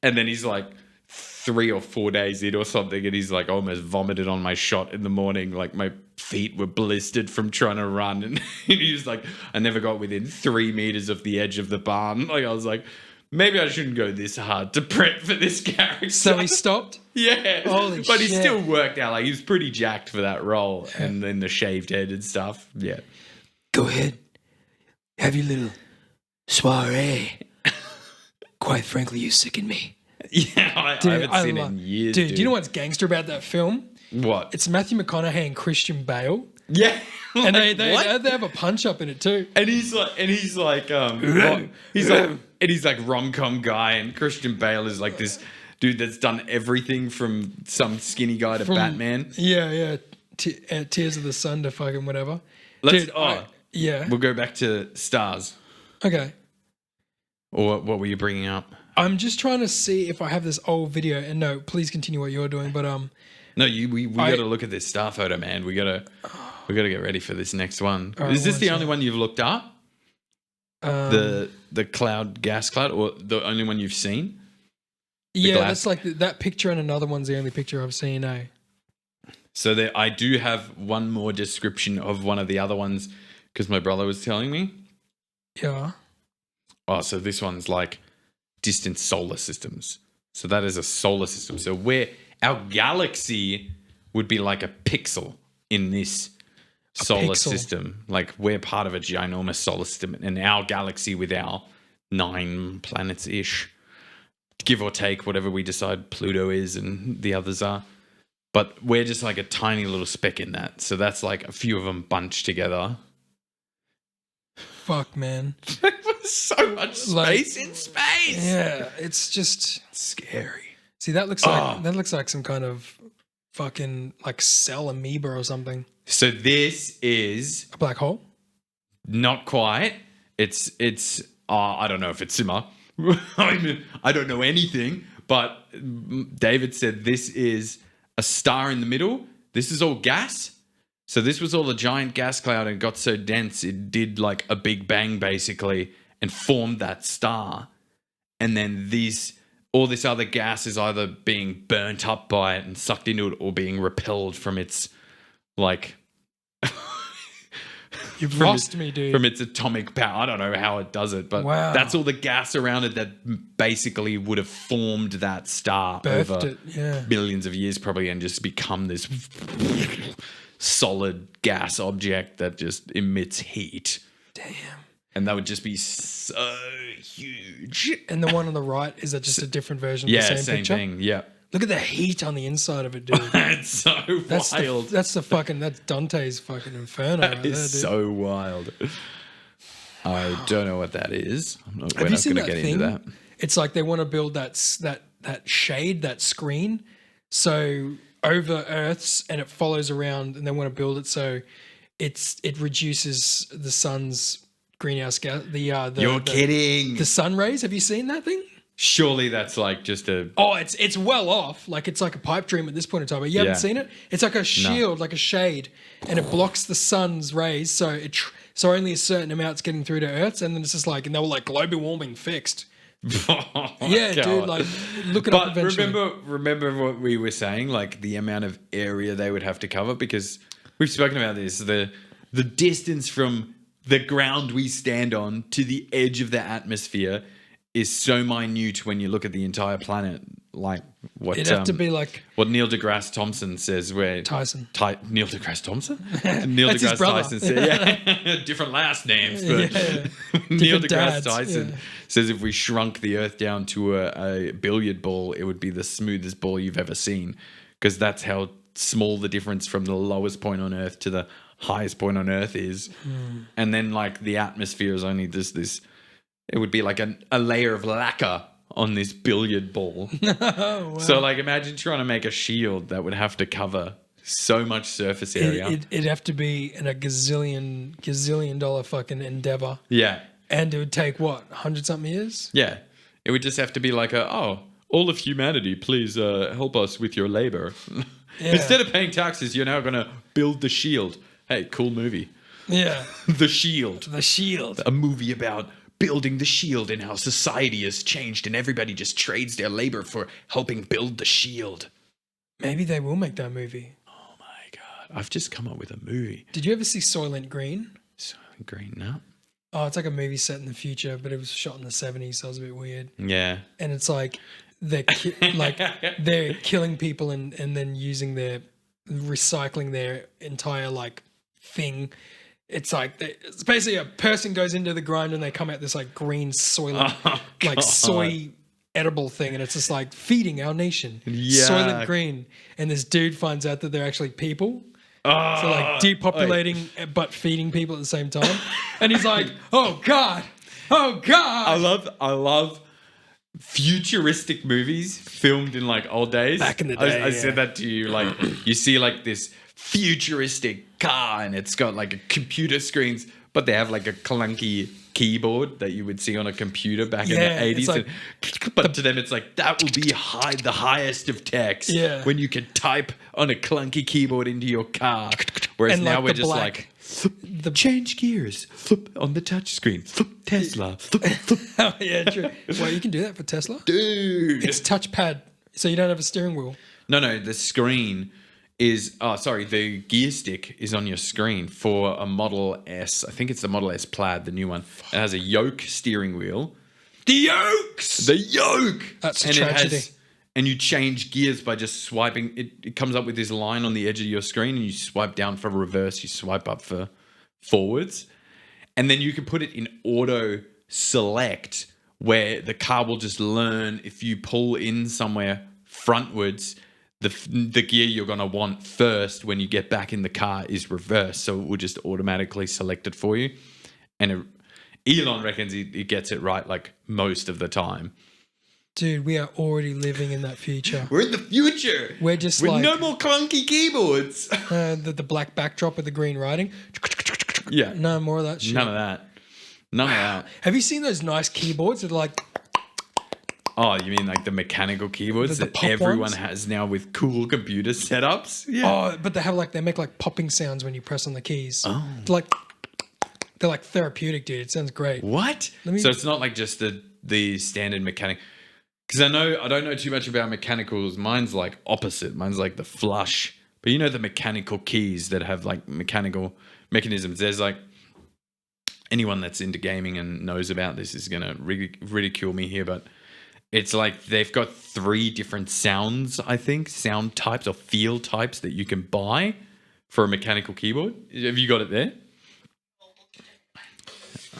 And then he's like 3 or 4 days in or something. And he's like almost vomited on my shot in the morning. Like my feet were blistered from trying to run. And he was like, I never got within 3 meters of the edge of the barn. Like I was like, maybe I shouldn't go this hard to prep for this character. So he stopped? Yeah. Holy but shit. He still worked out. Like he was pretty jacked for that role. And then the shaved head and stuff. Yeah. Go ahead. Have your little soiree. Quite frankly, you sicken me. Yeah, I haven't seen it in years. Dude, do you know what's gangster about that film? What? It's Matthew McConaughey and Christian Bale. Yeah. And they have a punch up in it too. And he's like rom-com guy, and Christian Bale is like this dude that's done everything from some skinny guy to Batman. Yeah. Tears of the Sun to fucking whatever. Yeah. We'll go back to stars. Okay. Or what were you bringing up? I'm just trying to see if I have this old video. And no, please continue what you're doing. But no, we got to look at this star photo, man. We got to get ready for this next one. Right, is this the only one you've looked up? The gas cloud, or the only one you've seen? Yeah, that's like that picture, and another one's the only picture I've seen. So I do have one more description of one of the other ones because my brother was telling me. Yeah. Oh, so this one's like distant solar systems. So that is a solar system. So our galaxy would be like a pixel in this solar system. Like we're part of a ginormous solar system, and our galaxy with our 9 planets-ish, give or take whatever we decide Pluto is and the others are. But we're just like a tiny little speck in that. So that's like a few of them bunched together. Fuck, man. So much space in space. Yeah, it's just scary. See, that looks like some kind of fucking like cell amoeba or something. So this is a black hole? Not quite. It's I don't know if it's similar. I don't know anything, but David said this is a star in the middle this is all gas. So this was all a giant gas cloud and got so dense it did like a big bang basically and formed that star. And then all this other gas is either being burnt up by it and sucked into it or being repelled from its like You've lost me, dude. From its atomic power. I don't know how it does it, but that's all the gas around it that basically would have formed that star over millions of years probably and just become this solid gas object that just emits heat. Damn. And that would just be so huge. And the one on the right, is that just a different version of the same picture? Thing. Yeah. Look at the heat on the inside of it, dude. It's so wild. That's Dante's fucking Inferno. That is so wild. I don't know what that is. We're not going to get into that. It's like they want to build that shade, that screen, so over Earth's, and it follows around, and they want to build it so it reduces the sun's greenhouse gas. You're kidding. The sun rays. Have you seen that thing? Surely that's like just a... Oh, it's well off. Like it's like a pipe dream at this point in time. But you haven't seen it? It's like a shield, like a shade, and it blocks the sun's rays, so so only a certain amount's getting through to Earth, and then it's just like, and they were like global warming fixed. Yeah, God. dude. Like look it up eventually. Remember what we were saying, like the amount of area they would have to cover, because we've spoken about this. The distance from the ground we stand on to the edge of the atmosphere is so minute when you look at the entire planet. Like what it'd have to be like what Neil deGrasse Thompson says. Where Tyson, Neil deGrasse Thompson, Neil That's deGrasse his brother. Tyson said, different last names, but Neil Different deGrasse dads, Tyson says if we shrunk the Earth down to a billiard ball, it would be the smoothest ball you've ever seen, because that's how small the difference from the lowest point on Earth to the highest point on Earth is. And then like the atmosphere is only just this. It would be like a layer of lacquer on this billiard ball. Oh, wow. So like imagine trying to make a shield that would have to cover so much surface area. It'd have to be in a gazillion dollar fucking endeavor. Yeah. And it would take what, 100-something years? Yeah. It would just have to be like all of humanity, please help us with your labor. Yeah. Instead of paying taxes, you're now going to build the shield. Hey, cool movie. Yeah. The Shield. The Shield. A movie about building the shield and how society has changed and everybody just trades their labor for helping build the shield. Maybe they will make that movie. Oh my God. I've just come up with a movie. Did you ever see Soylent Green? Soylent Green, no. Oh, it's like a movie set in the future, but it was shot in the 70s, so it was a bit weird. Yeah. And it's like they're they're killing people and then recycling their entire like thing. It's like it's basically a person goes into the grind and they come out this like green soylent, like soy edible thing, and it's just like feeding our nation. Yeah. Soylent Green. And this dude finds out that they're actually people. So like depopulating but feeding people at the same time. And he's like, oh God. I love futuristic movies filmed in like old days. Back in the day. I said that to you. Like you see like this futuristic car and it's got like a computer screens, but they have like a clunky keyboard that you would see on a computer back in the 80s. Like, but to them, it's like that will be the highest of techs when you can type on a clunky keyboard into your car. Whereas and now like we're just like, change gears, flip on the touch screen, flip Tesla, flip. Oh, yeah, true. Well, you can do that for Tesla. Dude. It's touchpad, so you don't have a steering wheel. No, the screen is, the gear stick is on your screen for a Model S. I think it's the Model S Plaid, the new one. It has a yoke steering wheel. The yoke! That's a tragedy. And you change gears by just swiping. It comes up with this line on the edge of your screen and you swipe down for reverse, you swipe up for forwards. And then you can put it in auto select where the car will just learn if you pull in somewhere frontwards, the gear you're going to want first when you get back in the car is reverse. So it will just automatically select it for you. And Elon reckons he gets it right like most of the time. Dude, we are already living in that future. We're in the future. We're just with like... no more clunky keyboards. The black backdrop with the green writing. Yeah. No more of that shit. None of that. Have you seen those nice keyboards that are like... Oh, you mean like the mechanical keyboards The that pop everyone ones? has now with cool computer setups? Yeah. Oh, but they make like popping sounds when you press on the keys. Oh. They're like therapeutic, dude. It sounds great. What? me- So it's not like just the standard mechanic. Because I don't know too much about mechanicals. Mine's like opposite. Mine's like the flush. But you know the mechanical keys that have like mechanical mechanisms. There's like anyone that's into gaming and knows about this is gonna ridicule me here, but it's like they've got 3 different sounds. I think sound types or feel types that you can buy for a mechanical keyboard. Have you got it there?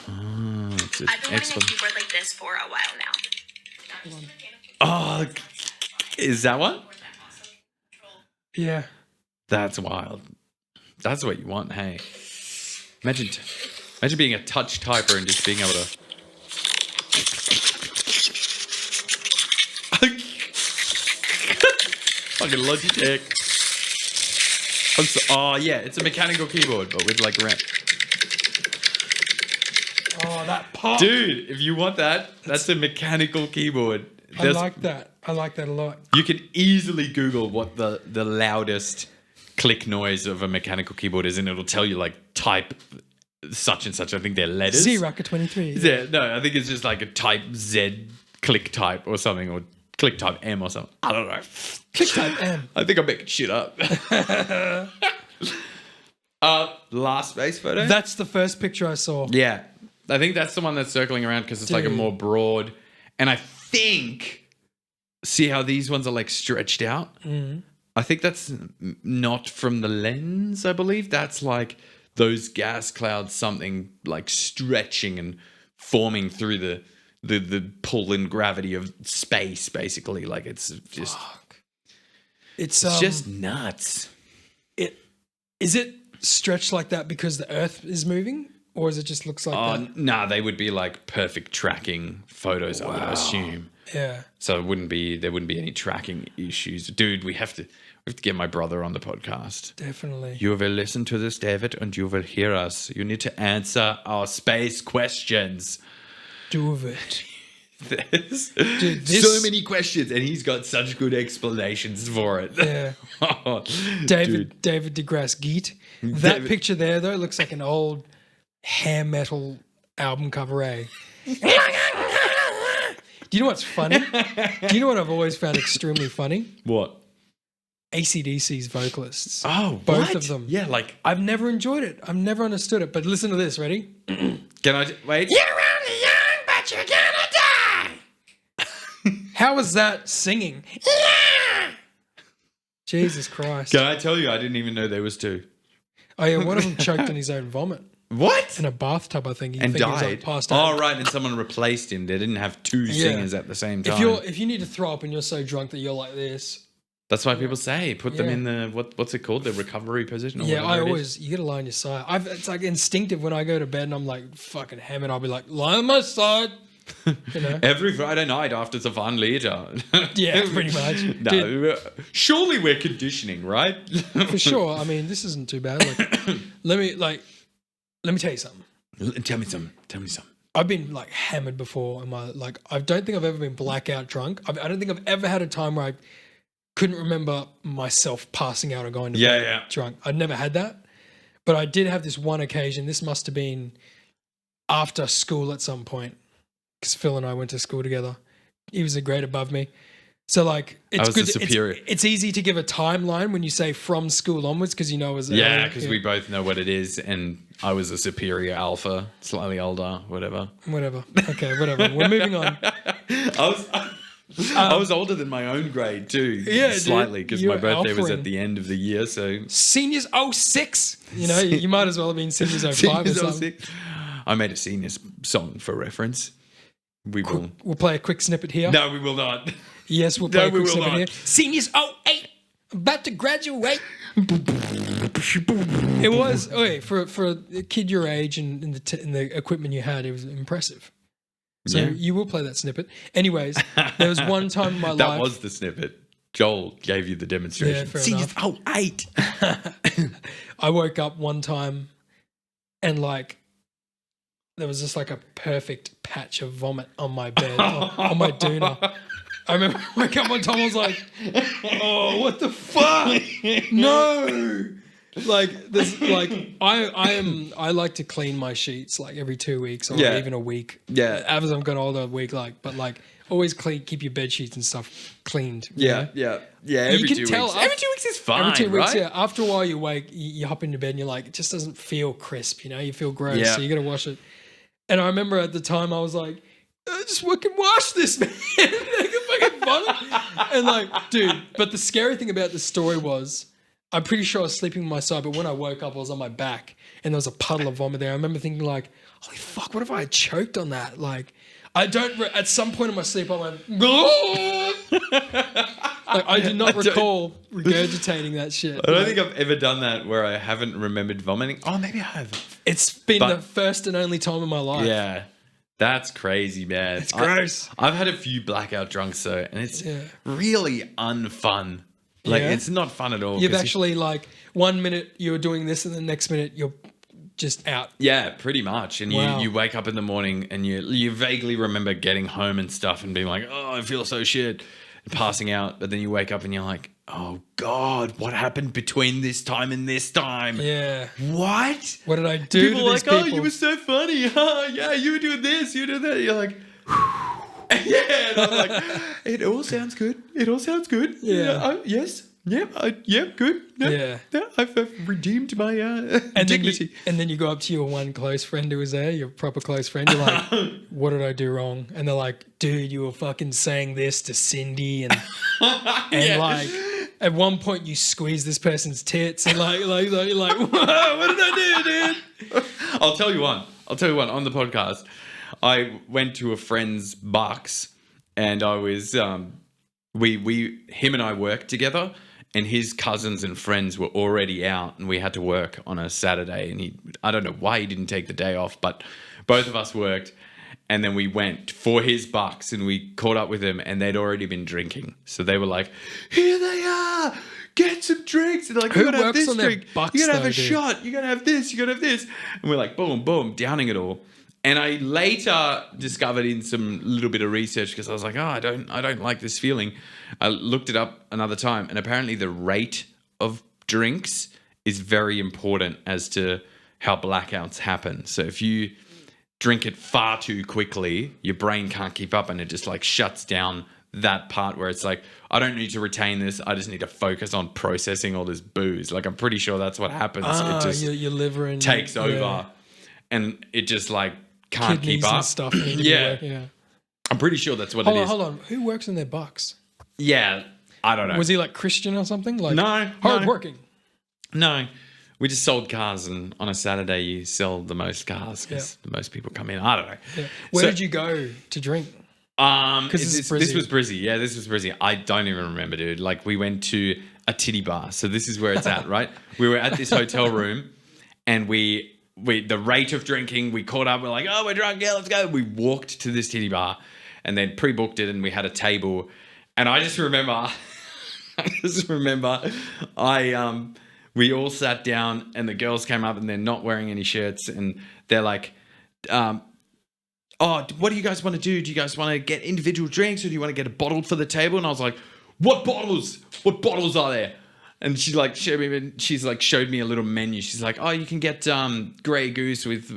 Oh, it's an I've been wanting a excellent. keyboard like this for a while now. Oh, is that one? Yeah. That's wild. That's what you want, hey. Imagine being a touch typer and just being able to. Fucking Logitech. Oh yeah, it's a mechanical keyboard, but with like ramp. Oh, that pop. Dude, if you want that, that's a mechanical keyboard. I like that. I like that a lot. You can easily Google what the loudest click noise of a mechanical keyboard is, and it'll tell you like type such and such. I think they're letters. Z-Rocket 23. Yeah, no, I think it's just like a type Z click type or something, or click type M or something. I don't know. Click type M. I think I'm making shit up. Last space photo. That's the first picture I saw. Yeah, I think that's the one that's circling around because it's like a Dude. more broad. And I think, see how these ones are like stretched out? I think that's not from the lens, I believe. That's like those gas clouds, something like stretching and forming through the pull and gravity of space, basically. Like it's just, It's it's just nuts. Is it stretched like that because the Earth is moving, or is it just looks like that? Nah, they would be like perfect tracking photos, I would assume. Yeah. So there wouldn't be any tracking issues. Dude, we have to get my brother on the podcast. Definitely. You will listen to this, David, and you will hear us. You need to answer our space questions. Do it. There's Dude, so many questions, and he's got such good explanations for it. Yeah. Oh, David dude. DeGrasse Geet. That David- picture there, though, looks like an old hair metal album cover, eh? Do you know what's funny? Do you know what I've always found extremely funny? What? AC/DC's vocalists. Oh, Both what? of them. Yeah, like, I've never enjoyed it. I've never understood it. But listen to this. Ready? can I wait? You're only young, but you're gonna die. How is that singing? Jesus Christ. Can I tell you? I didn't even know there was 2. Oh, yeah. One of them choked on his own vomit What? in a bathtub, I think. And He was, died. passed out. Oh, right. And someone replaced him. They didn't have 2 Yeah. singers at the same time. If you need to throw up and you're so drunk that you're like this. That's why people say put them Yeah. in the what's it called, the recovery position. Or Yeah, whatever I it is. always you gotta lie on your side. It's like instinctive when I go to bed and I'm like fucking hammered. I'll be like lie on my side. You know? Every Friday night after the Van Leader. Yeah, pretty much. No, Dude, surely we're conditioning, right? for sure. I mean, this isn't too bad. Like, let me tell you something. Tell me some. I've been like hammered before. I don't think I've ever been blackout drunk. I don't think I've ever had a time where I couldn't remember myself passing out or going to bed Yeah. drunk. I'd never had that, but I did have this one occasion. This must have been after school at some point, because Phil and I went to school together. He was a grade above me, so like it's was good. the superior. It's easy to give a timeline when you say from school onwards, because you know as Yeah, because we both know what it is, and I was a superior alpha, slightly older, whatever. whatever. Okay, whatever. We're moving on. I was older than my own grade too. Yeah, dude. slightly, because You my were birthday was alphaing. at the end of the year. So Seniors 06. You know, you might as well have been seniors 05 or Seniors something. 06. I made a seniors song for reference. We will. We'll play a quick snippet here. No, we will not. Yes, we'll play No, a quick we will snippet not. here. Seniors 08, about to graduate. It was for a kid your age and in the equipment you had, it was impressive. So Yeah. you will play that snippet. Anyways, there was one time in my That life. was the snippet. Joel gave you the demonstration. Yeah, fair Seniors enough. 08. I woke up one time and like there was just like a perfect patch of vomit on my bed, on my doona. I remember I woke up one time, I was like, oh, what the fuck? No. Like this, like I like to clean my sheets like every 2 weeks or even a week. Yeah. As I've got older, a week but always keep your bed sheets and stuff cleaned. Yeah. Every can 2 tell weeks. Every 2 weeks is fine. Every 2 weeks, right? yeah. After a while, you wake, you hop into bed, and you're like, it just doesn't feel crisp. You feel gross, Yeah. so you got to wash it. And I remember at the time, I was like, just fucking wash this, man. Fucking vomit. And like, dude. But the scary thing about this story was, I'm pretty sure I was sleeping on my side, but when I woke up, I was on my back, and there was a puddle of vomit there. I remember thinking like, holy fuck, what if I had choked on that? Like, at some point in my sleep, I went, oh! Like, I do not recall regurgitating that shit. I don't think I've ever done that where I haven't remembered vomiting. Oh, maybe I have. It's been the first and only time in my life. Yeah. That's crazy, man. It's gross. I've had a few blackout drunks though, and it's really unfun. Like, it's not fun at all. You've actually, like, 1 minute you're doing this and the next minute you're just out. Yeah, pretty much. And Wow. you wake up in the morning and you vaguely remember getting home and stuff and being like, oh, I feel so shit, and passing out. But then you wake up and you're like, oh, God, what happened between this time and this time? Yeah. What? What did I do People to are these like, people? oh, you were so funny. Yeah, you were doing this, you were doing that. You're like, yeah. And I'm like, it all sounds good. It all sounds good. Yeah. Yes. Yeah, good. Yeah. I've redeemed my and dignity. Then you go up to your one close friend who was there, your proper close friend. You're like, what did I do wrong? And they're like, dude, you were fucking saying this to Cindy. And like, at one point you squeeze this person's tits and like, you're like, whoa, what did I do, dude? I'll tell you one. On the podcast, I went to a friend's bucks, and I was him and I worked together, and his cousins and friends were already out, and we had to work on a Saturday, and I don't know why he didn't take the day off, but both of us worked, and then we went for his bucks, and we caught up with him, and they'd already been drinking, so they were like, here they are. Get some drinks. And they're like, you gotta have this drink. You gotta have a shot. You gotta have this. You gotta have this. And we're like, boom, boom, downing it all. And I later discovered in some little bit of research, because I was like, oh, I don't like this feeling. I looked it up another time, and apparently the rate of drinks is very important as to how blackouts happen. So if you drink it far too quickly, your brain can't keep up, and it just like shuts down that part where it's like, I don't need to retain this. I just need to focus on processing all this booze. Like, I'm pretty sure that's what happens. It just your liver and takes over, and it just like can't kidneys keep up. and stuff. Need to be working, yeah. I'm pretty sure that's what it is. Hold on. Who works in their bucks? Yeah, I don't know. Was he like Christian or something? Like No, hardworking. No, we just sold cars, and on a Saturday you sell the most cars because the most people come in. I don't know. Yeah. Where did you go to drink? This was Brizzy. Yeah, this was Brizzy. I don't even remember, dude. Like, we went to a titty bar. So this is where it's at, right? We were at this hotel room, and we the rate of drinking, we caught up. We're like, oh, we're drunk. Yeah, let's go. We walked to this titty bar, and then pre-booked it, and we had a table. And I just remember, we all sat down, and the girls came up, and they're not wearing any shirts, and they're like, oh, what do you guys want to do? Do you guys want to get individual drinks, or do you want to get a bottle for the table? And I was like, what bottles? What bottles are there? And she like showed me a little menu. She's like, oh, you can get Grey Goose with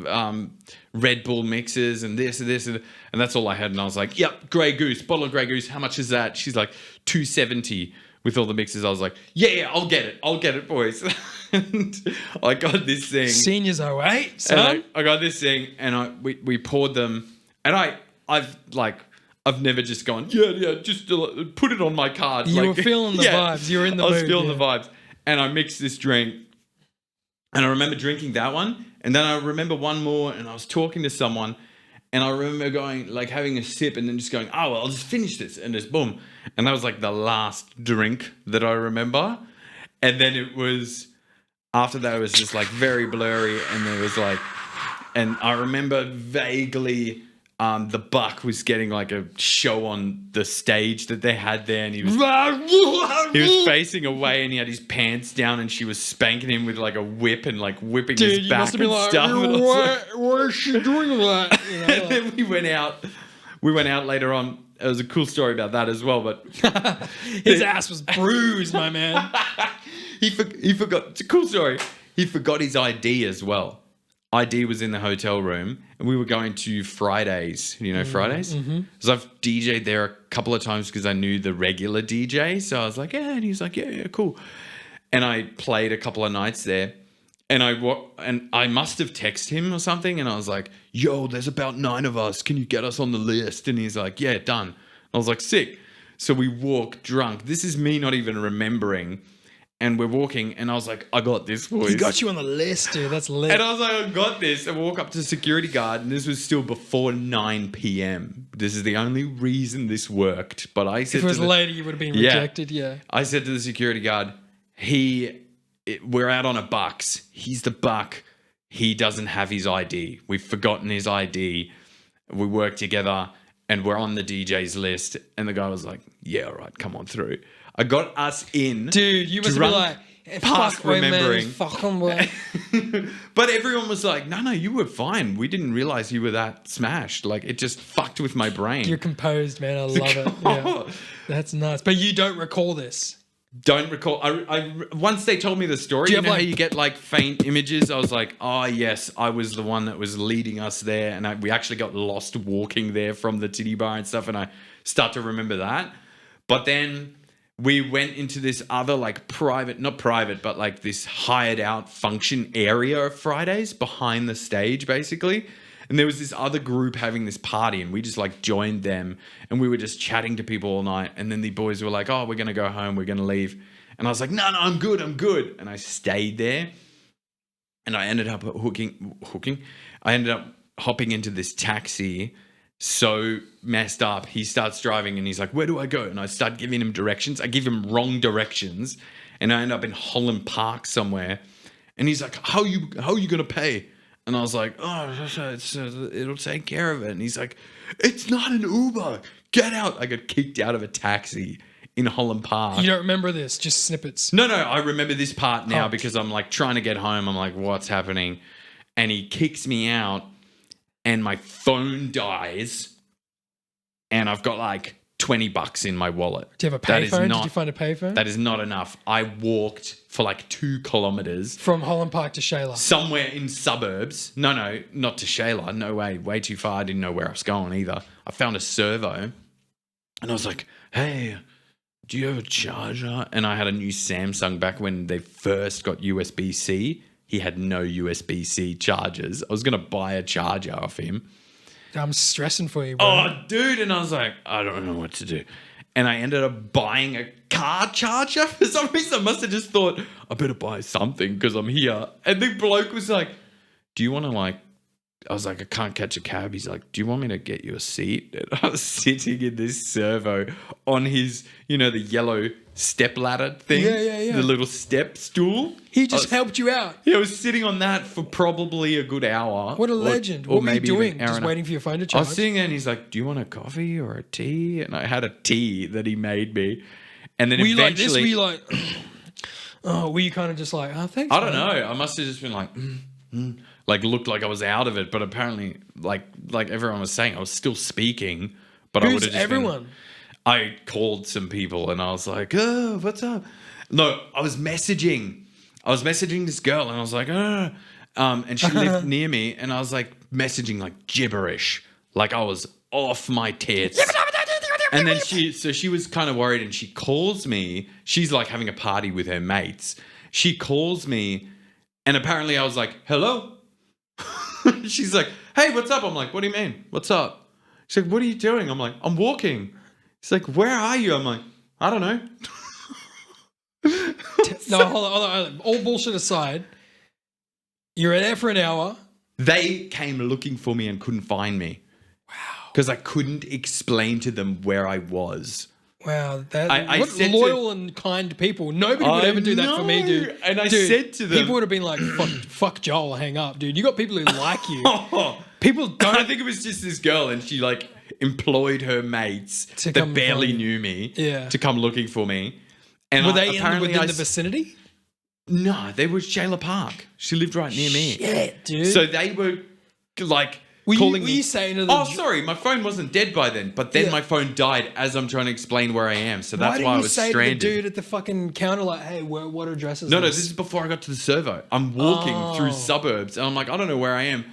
Red Bull mixes and this and this, and that's all I had. And I was like, yep, Grey Goose, bottle of Grey Goose. How much is that? She's like, $2.70 with all the mixes. I was like, yeah, I'll get it, boys. And I got this thing. Seniors 08, son. And I got this thing, and we poured them, and I've never just gone, just put it on my card. You were feeling the vibes. You were in the mood. I was feeling the vibes. And I mixed this drink. And I remember drinking that one. And then I remember one more, and I was talking to someone. And I remember going, like, having a sip and then just going, oh, well, I'll just finish this. And just boom. And that was like the last drink that I remember. And then it was, after that, it was just like very blurry. And there was like, and I remember vaguely the Buck was getting like a show on the stage that they had there, and he was facing away, and he had his pants down, and she was spanking him with like a whip and like whipping Dude, his you back must have been and like, stuff. And I was like- why is she doing that? You know, and then we went out. We went out later on. It was a cool story about that as well, but his ass was bruised, my man. he forgot. It's a cool story. He forgot his ID as well. ID was in the hotel room, and we were going to Fridays. You know Fridays? Because I've DJ'd there a couple of times because I knew the regular DJ. So I was like, yeah. And he was like, yeah, cool. And I played a couple of nights there. And I must have texted him or something, and I was like, yo, there's about 9 of us. Can you get us on the list? And he's like, yeah, done. I was like, sick. So we walk drunk. This is me not even remembering. And we're walking, and I was like, I got this, boys. He got you on the list, dude. That's lit. And I was like, I got this. And walk up to the security guard, and this was still before 9 p.m. This is the only reason this worked. But I said, if it was later, you would have been rejected. Yeah. I said to the security guard, we're out on a bucks. He's the Buck. He doesn't have his ID. We've forgotten his ID. We work together, and we're on the DJ's list. And the guy was like, yeah, all right, come on through. I got us in. Dude, you must be like, past fuck, remembering. remembering. Fuck him, boy. But everyone was like, no, you were fine. We didn't realize you were that smashed. Like, it just fucked with my brain. You're composed, man. I love it. Yeah. That's nuts. But you don't recall this. Don't recall. I once they told me the story. you You have, know how like- you get like faint images? I was like, oh yes, I was the one that was leading us there, and we actually got lost walking there from the titty bar and stuff, and I start to remember that. But then we went into this other like not private, but like this hired out function area of Fridays behind the stage, basically. And there was this other group having this party, and we just like joined them, and we were just chatting to people all night. And then the boys were like, oh, we're going to go home. We're going to leave. And I was like, no, I'm good. And I stayed there, and I ended up I ended up hopping into this taxi, so messed up. He starts driving, and he's like, where do I go? And I start giving him directions. I give him wrong directions, and I end up in Holland Park somewhere. And he's like, how are you going to pay? And I was like, it'll take care of it. And he's like, it's not an Uber. Get out. I got kicked out of a taxi in Holland Park. You don't remember this, just snippets. No, I remember this part now Oh. because I'm like trying to get home. I'm like, what's happening? And he kicks me out, and my phone dies, and I've got like $20 in my wallet. Do you have a That is payphone? not- Did you find a payphone? That is not enough. I walked for like 2 kilometers From Holland Park to Shayla. somewhere in suburbs. No, not to Shayla. No way too far. I didn't know where I was going either. I found a servo, and I was like, hey, do you have a charger? And I had a new Samsung back when they first got USB-C. He had no USB-C chargers. I was going to buy a charger off him. I'm stressing for you, bro. Oh, dude. And I was like, I don't know what to do. And I ended up buying a car charger. For some reason, I must have just thought, I better buy something because I'm here. And the bloke was like, do you want to like, I was like, I can't catch a cab. He's like, do you want me to get you a seat? And I was sitting in this servo on his, the yellow step ladder thing. Yeah. The little step stool. He just helped you out. Yeah, I was sitting on that for probably a good hour. What a legend. Or What were you maybe even doing? an hour Just and a- waiting for your phone to I charge? was sitting there, and he's like, do you want a coffee or a tea? And I had a tea that he made me. And then Were you like this? Were eventually, you like, oh, were you kind of just like, oh, thanks, I don't man. know. I must have just been like, like looked like I was out of it. But apparently, like everyone was saying, I was still speaking. But I would Who's have just everyone? I called some people, and I was like, oh, what's up? No, I was messaging this girl, and I was like, and she lived near me, and I was like messaging like gibberish, like I was off my tits. And then she was kind of worried, and she calls me. She's like having a party with her mates. She calls me, and apparently I was like, hello? She's like, hey, what's up? I'm like, what do you mean? What's up? She's like, what are you doing? I'm like, I'm walking. She's like, where are you? I'm like, I don't know. No, hold on. All bullshit aside, you're there for an hour. They came looking for me and couldn't find me. Wow. Because I couldn't explain to them where I was. Wow, I what said to- loyal and kind people. Nobody would I ever do that for me, know. dude. And I Dude, said to them- people would have been like, fuck Joel, hang up, dude. You got people who like you. People don't. I think it was just this girl, and she like employed her mates To that come barely find you. knew me, Yeah. to come looking for me. And Were they apparently within I the s- vicinity? No, they were Shayla Park. She lived right near me. Shit, dude. So they were like were calling you me. saying to them? Oh, sorry, my phone wasn't dead by then. But then Yeah. my phone died as I'm trying to explain where I am. So why that's didn't why I you was say stranded. to the dude at the fucking counter, like, hey, what address is No, this? this is before I got to the servo. I'm walking Oh. through suburbs, and I'm like, I don't know where I am.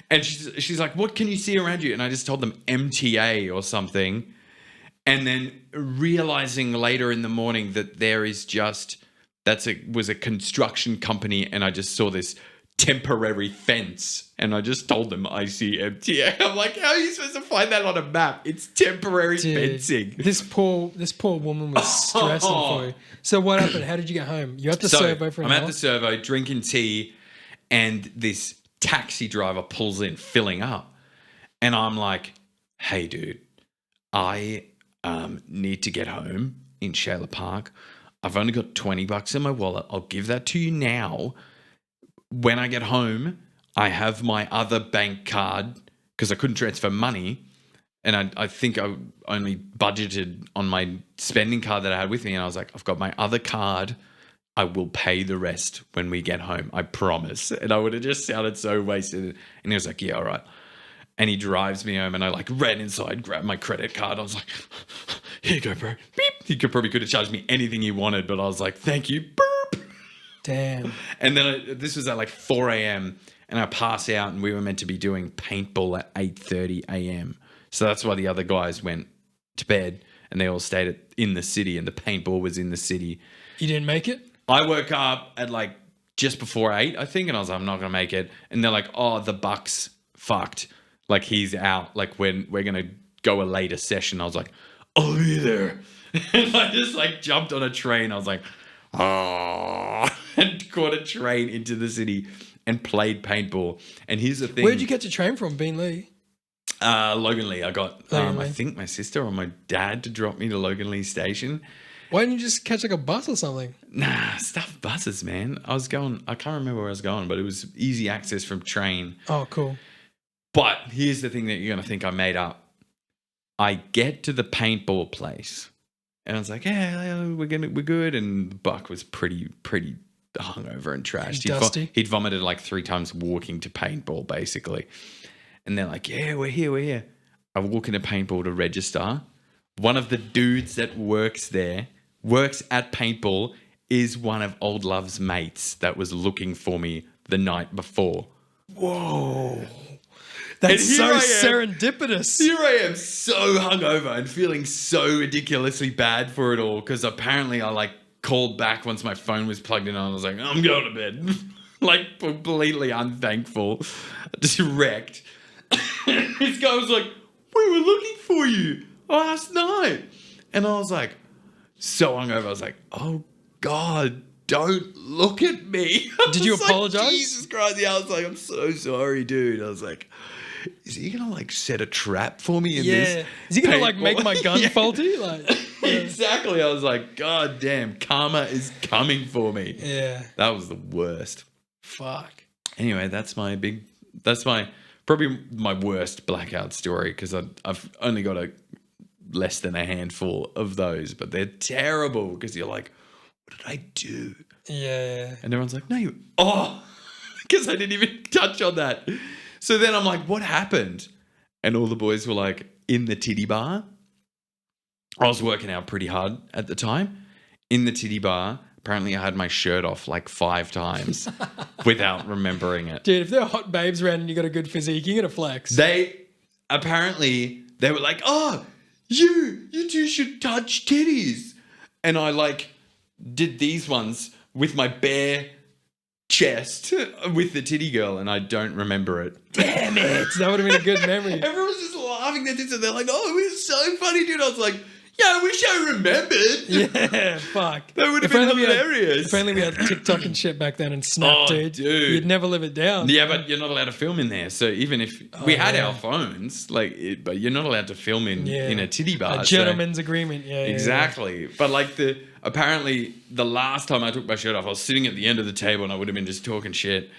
And she's like, what can you see around you? And I just told them MTA or something. And then realizing later in the morning that there is just was a construction company, and I just saw this temporary fence, and I just told them I see MTA. I'm like, how are you supposed to find that on a map? It's temporary Dude, fencing. This poor woman was stressing for you. So what happened? How did you get home? You had to servo for an I'm hour? at the servo drinking tea, and this taxi driver pulls in, filling up, and I'm like, "Hey, dude, I need to get home in Shayla Park. I've only got $20 in my wallet. I'll give that to you now. When I get home, I have my other bank card because I couldn't transfer money." And I think I only budgeted on my spending card that I had with me. And I was like, I've got my other card. I will pay the rest when we get home. I promise. And I would have just sounded so wasted. And he was like, yeah, all right. And he drives me home, and I like ran inside, grabbed my credit card. I was like, here you go, bro. Beep. He probably could have charged me anything he wanted, but I was like, thank you. Burp. Damn. And then this was at like 4 a.m. and I pass out, and we were meant to be doing paintball at 8:30 a.m. So that's why the other guys went to bed, and they all stayed in the city, and the paintball was in the city. You didn't make it? I woke up at like just before 8, I think, and I was like, I'm not going to make it. And they're like, oh, the Buck's fucked. Like, he's out. Like, when we're going to go a later session. I was like, I'll be there. And I just like jumped on a train. I was like, oh, and caught a train into the city and played paintball. And here's the thing. Where'd you get your train from, Bean Lee? Logan Lee. I got, Logan Lee. I think my sister or my dad to drop me to Logan Lee station. Why didn't you just catch like a bus or something? Nah, stuff buses, man. I can't remember where I was going, but it was easy access from train. Oh, cool. But here's the thing that you're going to think I made up. I get to the paintball place, and I was like, yeah, we're good. And Buck was pretty hungover and trashed. Dusty. He'd vomited like 3 times walking to paintball, basically. And they're like, yeah, we're here. I walk into paintball to register. One of the dudes that works at paintball, is one of Old Love's mates that was looking for me the night before. Whoa. That's And so here I am. serendipitous. Here I am, so hungover and feeling so ridiculously bad for it all, because apparently I like called back once my phone was plugged in and I was like, I'm going to bed. Like, completely unthankful. Just wrecked. This guy was like, we were looking for you last night. And I was like, so hungover. I was like, oh God, don't look at me. Did you I was like, apologize? Jesus Christ. Yeah, I was like, I'm so sorry, dude. I was like, is he going to like set a trap for me in this? Yeah. Is he gonna like paintball? make my gun Yeah. faulty? Like, yeah. Exactly. I was like, God damn, karma is coming for me. Yeah. That was the worst. Fuck. Anyway, that's probably my worst blackout story, because I've only got less than a handful of those, but they're terrible because you're like, what did I do? Yeah. And everyone's like, no, because I didn't even touch on that. So then I'm like, what happened? And all the boys were like, in the titty bar. I was working out pretty hard at the time. In the titty bar, apparently I had my shirt off like 5 times without remembering it. Dude, if there are hot babes around and you got a good physique, you're gonna flex. They were like, oh, you two should touch titties. And I like did these ones with my bare chest with the titty girl, and I don't remember it. Damn it. That would have been a good memory. Everyone was just laughing at this, and they're like, oh, it was so funny, dude. I was like, Yeah, I wish I remembered. Yeah, fuck. That would have If been only we had- hilarious. If only we had TikTok and shit back then and Snap, Oh, dude. dude. You'd never live it down. Yeah, but you're not allowed to film in there. So even if we had yeah. our phones, but you're not allowed to film in a titty bar. A so- gentleman's agreement. Yeah, Exactly. But like apparently the last time I took my shirt off, I was sitting at the end of the table and I would have been just talking shit.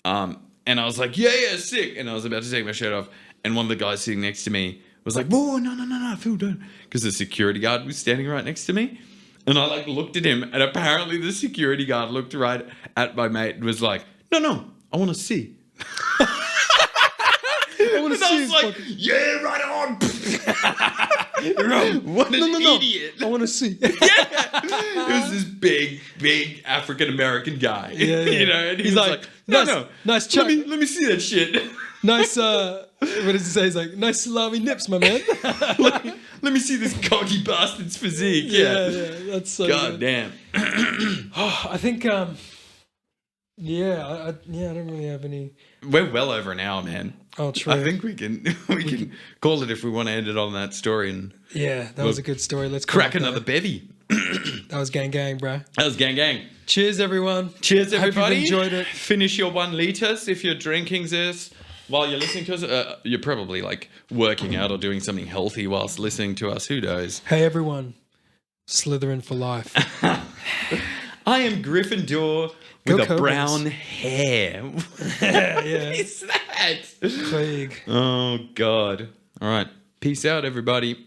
And I was like, yeah, sick. And I was about to take my shirt off. And one of the guys sitting next to me was like, whoa, no, Phil, don't. Because the security guard was standing right next to me. And I like looked at him, and apparently the security guard looked right at my mate and was like, no, I want to see. I want to And I see was his like, fucking- yeah, right on. What an idiot. I want to see. It was this big African American guy. Yeah. You know, and He's was like, no, nice chuck. let me see that shit. Nice, what does he say? He's like, nice salami nips, my man. Let me see this cocky bastard's physique. yeah, that's so God good. damn. I think, I don't really have any. We're well over an hour, man. Oh, true. I think we can call it if we want to end it on that story and Yeah, that was a good story. Let's crack call it another bevy. That was gang, bro. That was gang. Cheers, everyone. Cheers, Hope you've everybody. enjoyed it. Finish your 1 liters if you're drinking this while you're listening to us. You're probably like working out or doing something healthy whilst listening to us. Who knows? Hey, everyone. Slytherin for life. I am Gryffindor Go with a Cobras. brown hair. yeah. What is that? Craig. Oh, God. All right. Peace out, everybody.